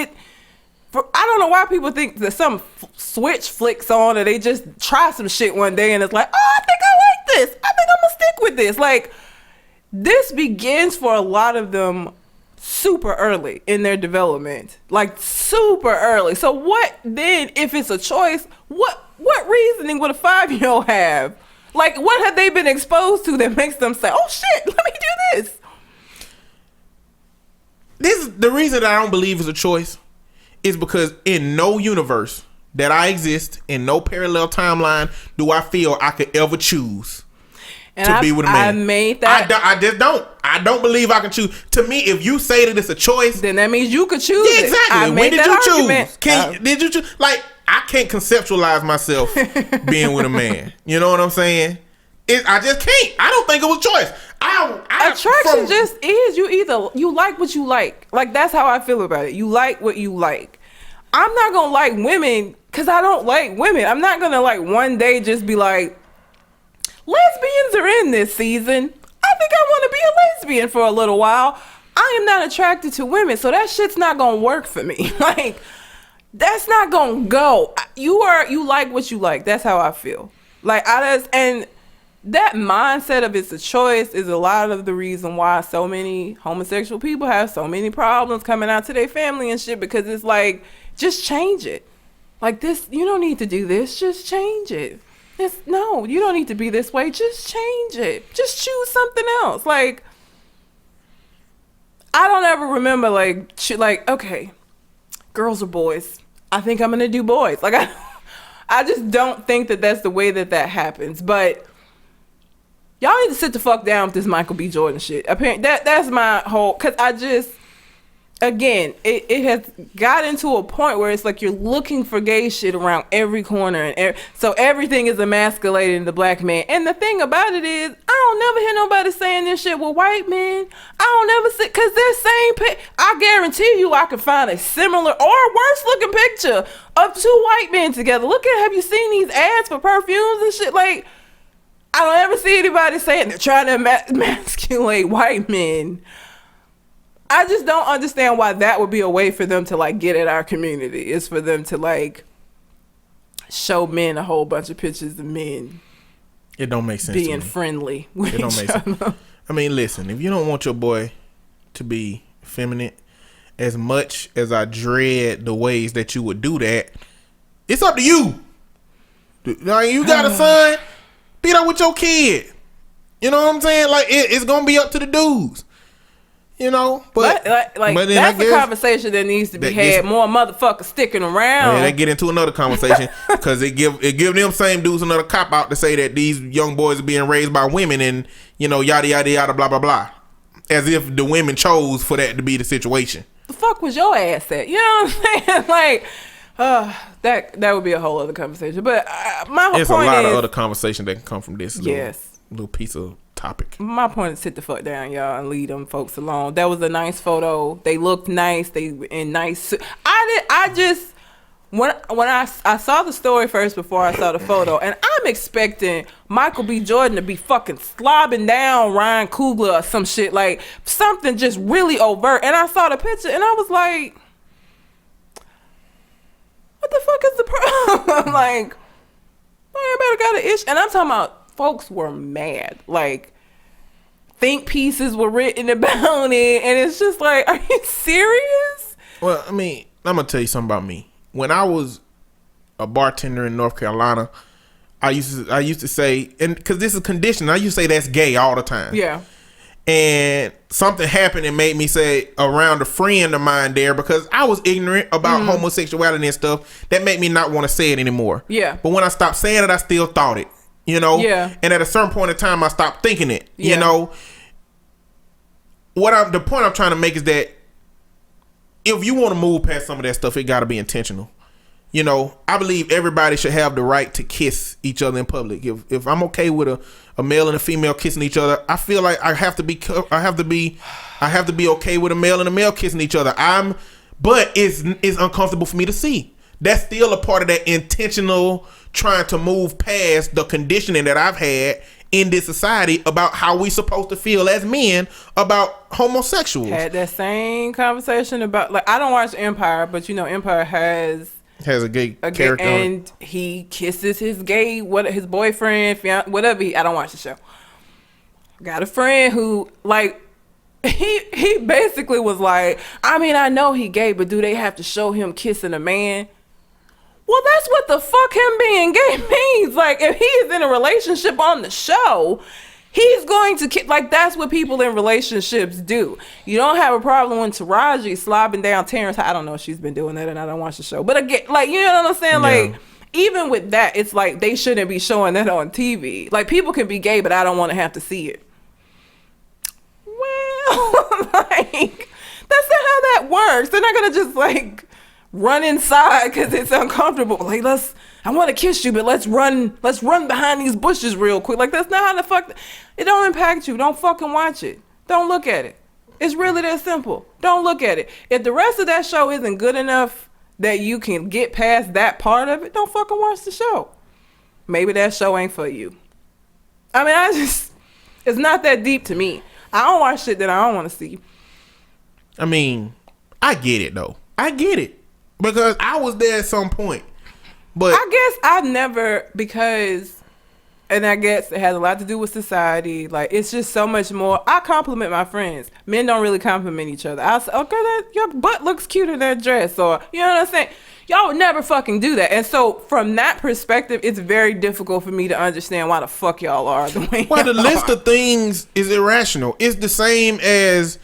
S2: I don't know why people think that some switch flicks on or they just try some shit one day and it's like, oh, I think I like this. I think I'm gonna stick with this. Like, this begins for a lot of them super early in their development. Like, super early. So what then, if it's a choice, what reasoning would a 5-year-old have? Like, what have they been exposed to that makes them say, oh shit, let me do this?
S1: This is the reason that I don't believe it's a choice is because in no universe that I exist, in no parallel timeline, do I feel I could ever choose to be with a man.
S2: I made that.
S1: I just don't. I don't believe I can choose. To me, if you say that it's a choice,
S2: then that means you could choose.
S1: Yeah, exactly.
S2: When
S1: did you choose? Did you choose? Like, I can't conceptualize myself being with a man. You know what I'm saying? I just can't. I don't think it was a choice.
S2: Attraction just is. You like what you like. Like, that's how I feel about it. You like what you like. I'm not gonna like women because I don't like women. I'm not gonna like one day just be like, lesbians are in this season. I think I want to be a lesbian for a little while. I am not attracted to women, so that shit's not gonna work for me. Like, that's not gonna go. You like what you like. That's how I feel. Like, and that mindset of it's a choice is a lot of the reason why so many homosexual people have so many problems coming out to their family and shit, because it's like, just change it. Like, this, you don't need to do this. Just change it. No, you don't need to be this way. Just change it. Just choose something else. Like, I don't ever remember like, okay, girls or boys. I think I'm gonna do boys. Like, I just don't think that that's the way that happens. But y'all need to sit the fuck down with this Michael B. Jordan shit. Apparently, that's my whole. Cause again, it has gotten to a point where it's like you're looking for gay shit around every corner, and so everything is emasculating the black man. And the thing about it is, I don't never hear nobody saying this shit with white men. I don't never see, because they're same. I guarantee you, I could find a similar or worse looking picture of two white men together. Look at, have you seen these ads for perfumes and shit? Like, I don't ever see anybody saying they're trying to emasculate white men. I just don't understand why that would be a way for them to like get at our community. Is for them to like show men a whole bunch of pictures of men.
S1: It don't make sense.
S2: Being friendly with
S1: it don't
S2: each
S1: make sense.
S2: other.
S1: I mean, listen, if you don't want your boy to be effeminate, as much as I dread the ways that you would do that, it's up to you. Now, you got a son, be there with your kid. You know what I'm saying? Like it's gonna be up to the dudes. You know, but
S2: that's a conversation that needs to be had. More motherfuckers sticking around.
S1: Yeah, they get into another conversation because it give them same dudes another cop out to say that these young boys are being raised by women and yada yada yada blah blah blah, as if the women chose for that to be the situation.
S2: The fuck was your ass at? You know what I'm saying? Like, that would be a whole other conversation. But my whole
S1: There's
S2: point
S1: a lot
S2: is,
S1: of other conversation that can come from this. Little piece of topic.
S2: My point is, sit the fuck down, y'all, and leave them folks alone. That was a nice photo. They looked nice. They in nice. When I saw the story first before I saw the photo, and I'm expecting Michael B. Jordan to be fucking slobbing down Ryan Coogler or some shit, like something just really overt. And I saw the picture, and I was like, what the fuck is the problem? Like, everybody got an issue. And I'm talking about, folks were mad. Like, think pieces were written about it, and it's just like, are you serious?
S1: Well, I mean, I'm gonna tell you something about me. When I was a bartender in North Carolina, I used to say, and because this is conditioned, I used to say that's gay all the time.
S2: Yeah.
S1: And something happened and made me say around a friend of mine there, because I was ignorant about homosexuality and stuff, that made me not want to say it anymore.
S2: Yeah.
S1: But when I stopped saying it, I still thought it.
S2: Yeah.
S1: And at a certain point in time, I stopped thinking it.
S2: Yeah.
S1: The point I'm trying to make is that if you want to move past some of that stuff, it got to be intentional. I believe everybody should have the right to kiss each other in public. If I'm okay with a male and a female kissing each other, I feel like I have to be okay with a male and a male kissing each other. But it's uncomfortable for me to see. That's still a part of that intentional trying to move past the conditioning that I've had in this society about how we supposed to feel as men about homosexuals.
S2: Had that same conversation about, like, I don't watch Empire, but Empire has
S1: a gay character,
S2: and he kisses his his boyfriend, whatever. I don't watch the show. Got a friend who, like, he basically was like, I mean, I know he gay, but do they have to show him kissing a man? Well, that's what the fuck him being gay means. Like, if he is in a relationship on the show, he's going to like, that's what people in relationships do. You don't have a problem when Taraji slobbing down Terrence. I don't know if she's been doing that and I don't watch the show. But again, like, you know what I'm saying? Yeah. Like, even with that, it's like they shouldn't be showing that on TV. Like, people can be gay, but I don't want to have to see it. Well, like, that's not how that works. They're not going to just, like, run inside because it's uncomfortable. Like, I want to kiss you, but let's run behind these bushes real quick. Like, that's not how the fuck. It don't impact you. Don't fucking watch it. Don't look at it. It's really that simple. Don't look at it. If the rest of that show isn't good enough that you can get past that part of it, don't fucking watch the show. Maybe that show ain't for you. I mean, it's not that deep to me. I don't watch shit that I don't want to see.
S1: I mean, I get it though. I get it. Because I was there at some point. But
S2: I guess I've never, and I guess it has a lot to do with society. Like, it's just so much more. I compliment my friends. Men don't really compliment each other. I'll say, okay, your butt looks cute in that dress. Or, you know what I'm saying? Y'all would never fucking do that. And so, from that perspective, it's very difficult for me to understand why the fuck y'all are the way
S1: the list of things is irrational. It's the same as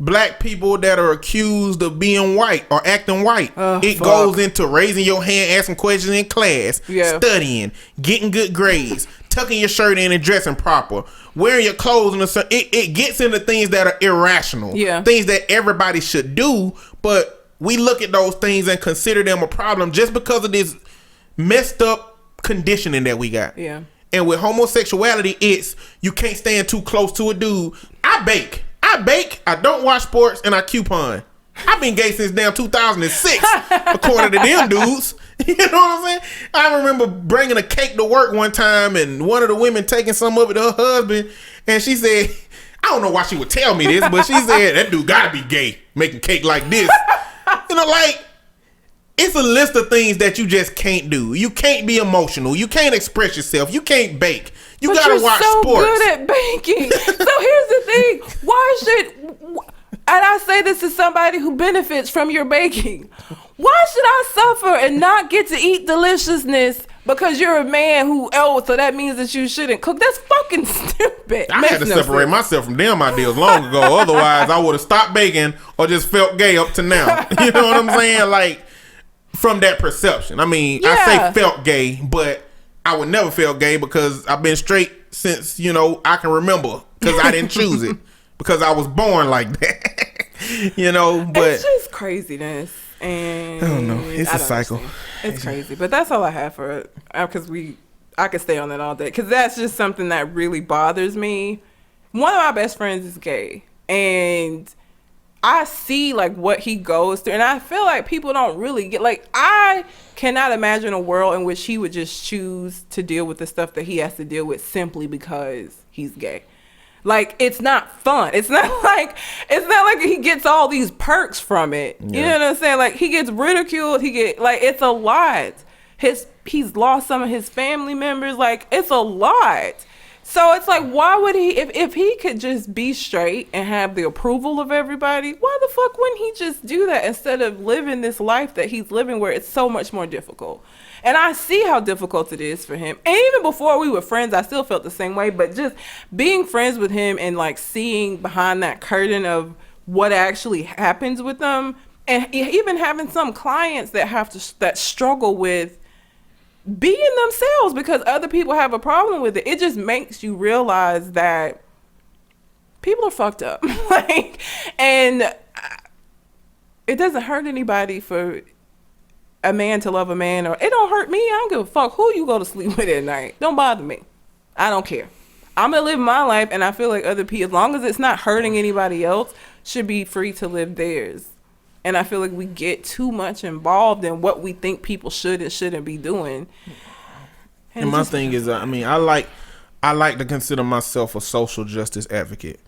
S1: black people that are accused of being white or acting white. It
S2: fuck.
S1: goes into raising your hand, asking questions in class, studying, getting good grades, tucking your shirt in and dressing proper, wearing your clothes in a certain. It gets into things that are irrational, things that everybody should do, but we look at those things and consider them a problem just because of this messed up conditioning that we got.
S2: Yeah.
S1: And with homosexuality, it's you can't stand too close to a dude. I bake. I don't watch sports, and I coupon. I've been gay since damn 2006, according to them dudes. You know what I'm saying? I remember bringing a cake to work one time, and one of the women taking some of it to her husband, and she said, I don't know why she would tell me this, but she said, that dude gotta be gay, making cake like this. You know, like, it's a list of things that you just can't do. You can't be emotional. You can't express yourself. You can't bake. You gotta watch
S2: so
S1: sports.
S2: Good at baking. So here's the thing. Why should, and I say this to somebody who benefits from your baking, why should I suffer and not get to eat deliciousness because you're a man who, so that means that you shouldn't cook? That's fucking stupid.
S1: I had to separate myself from them ideas long ago. Otherwise, I would have stopped baking or just felt gay up to now. You know what I'm saying? Like, from that perception. I mean, I say felt gay, but I would never feel gay because I've been straight since, I can remember, because I didn't choose it, because I was born like that. But
S2: it's just craziness. And
S1: I don't know. It's a cycle.
S2: It's crazy. But that's all I have for it, because I could stay on that all day, because that's just something that really bothers me. One of my best friends is gay, and I see like what he goes through, and I feel like people don't really get, like, I cannot imagine a world in which he would just choose to deal with the stuff that he has to deal with simply because he's gay. Like, it's not fun. It's not like he gets all these perks from it. Yeah. You know what I'm saying? Like, he gets ridiculed. It's a lot. He's lost some of his family members. Like, it's a lot. So it's like, why would he, if he could just be straight and have the approval of everybody, why the fuck wouldn't he just do that instead of living this life that he's living where it's so much more difficult? And I see how difficult it is for him. And even before we were friends, I still felt the same way. But just being friends with him and like seeing behind that curtain of what actually happens with them, and even having some clients that struggle with being themselves because other people have a problem with it. It just makes you realize that people are fucked up. And it doesn't hurt anybody for a man to love a man, or it don't hurt me. I don't give a fuck who you go to sleep with at night. Don't bother me. I don't care. I'm gonna live my life, and I feel like other people, as long as it's not hurting anybody else, should be free to live theirs. And I feel like we get too much involved in what we think people should and shouldn't be doing.
S1: And my thing is, I like to consider myself a social justice advocate.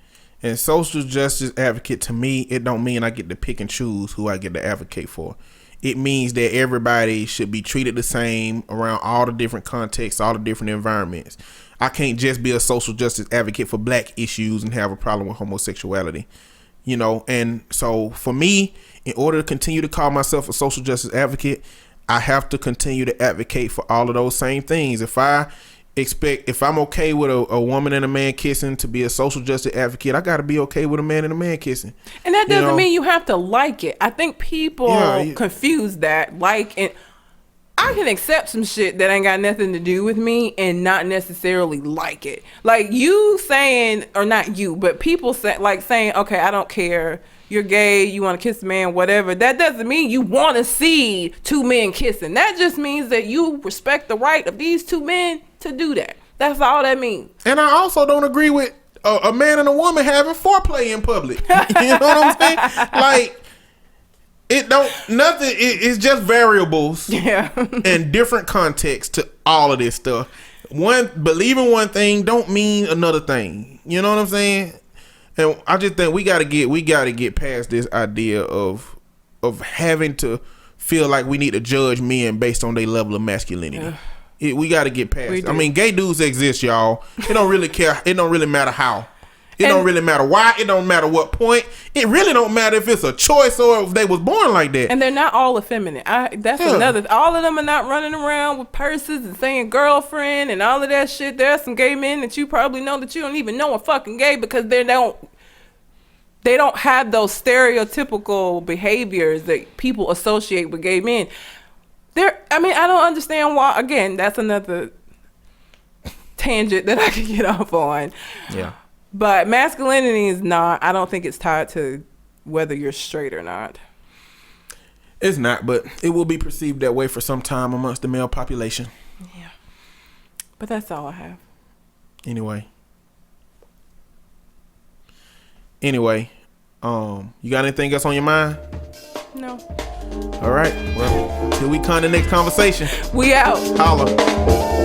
S1: And social justice advocate, to me, it don't mean I get to pick and choose who I get to advocate for. It means that everybody should be treated the same around all the different contexts, all the different environments. I can't just be a social justice advocate for black issues and have a problem with homosexuality. And so for me, in order to continue to call myself a social justice advocate, I have to continue to advocate for all of those same things. If I'm okay with a woman and a man kissing, to be a social justice advocate, I got to be okay with a man and a man kissing.
S2: And that doesn't mean you have to like it. I think people confuse that. And I can accept some shit that ain't got nothing to do with me and not necessarily like it. Like you saying, or not you, but people saying, okay, I don't care. You're gay, you want to kiss a man, whatever. That doesn't mean you want to see two men kissing. That just means that you respect the right of these two men to do that. That's all that means.
S1: And I also don't agree with a man and a woman having foreplay in public. You know what I'm saying? Like, it's just variables and different contexts to all of this stuff. Believing one thing don't mean another thing. You know what I'm saying? And I just think we gotta get past this idea of having to feel like we need to judge men based on their level of masculinity. We gotta get past it. I mean, gay dudes exist, y'all. It don't really care. It don't really matter how. It don't really matter why. It don't matter what point. It really don't matter if it's a choice or if they was born like that.
S2: And they're not all effeminate. Another. All of them are not running around with purses and saying girlfriend and all of that shit. There are some gay men that you probably know that you don't even know are fucking gay because they don't They don't have those stereotypical behaviors that people associate with gay men. I don't understand why. Again, that's another tangent that I could get off on.
S1: Yeah.
S2: But masculinity is not, I don't think it's tied to whether you're straight or not.
S1: It's not, but it will be perceived that way for some time amongst the male population.
S2: Yeah. But that's all I have.
S1: Anyway, you got anything else on your mind?
S2: No.
S1: All right. Well, till we come to the next conversation.
S2: We out.
S1: Holla.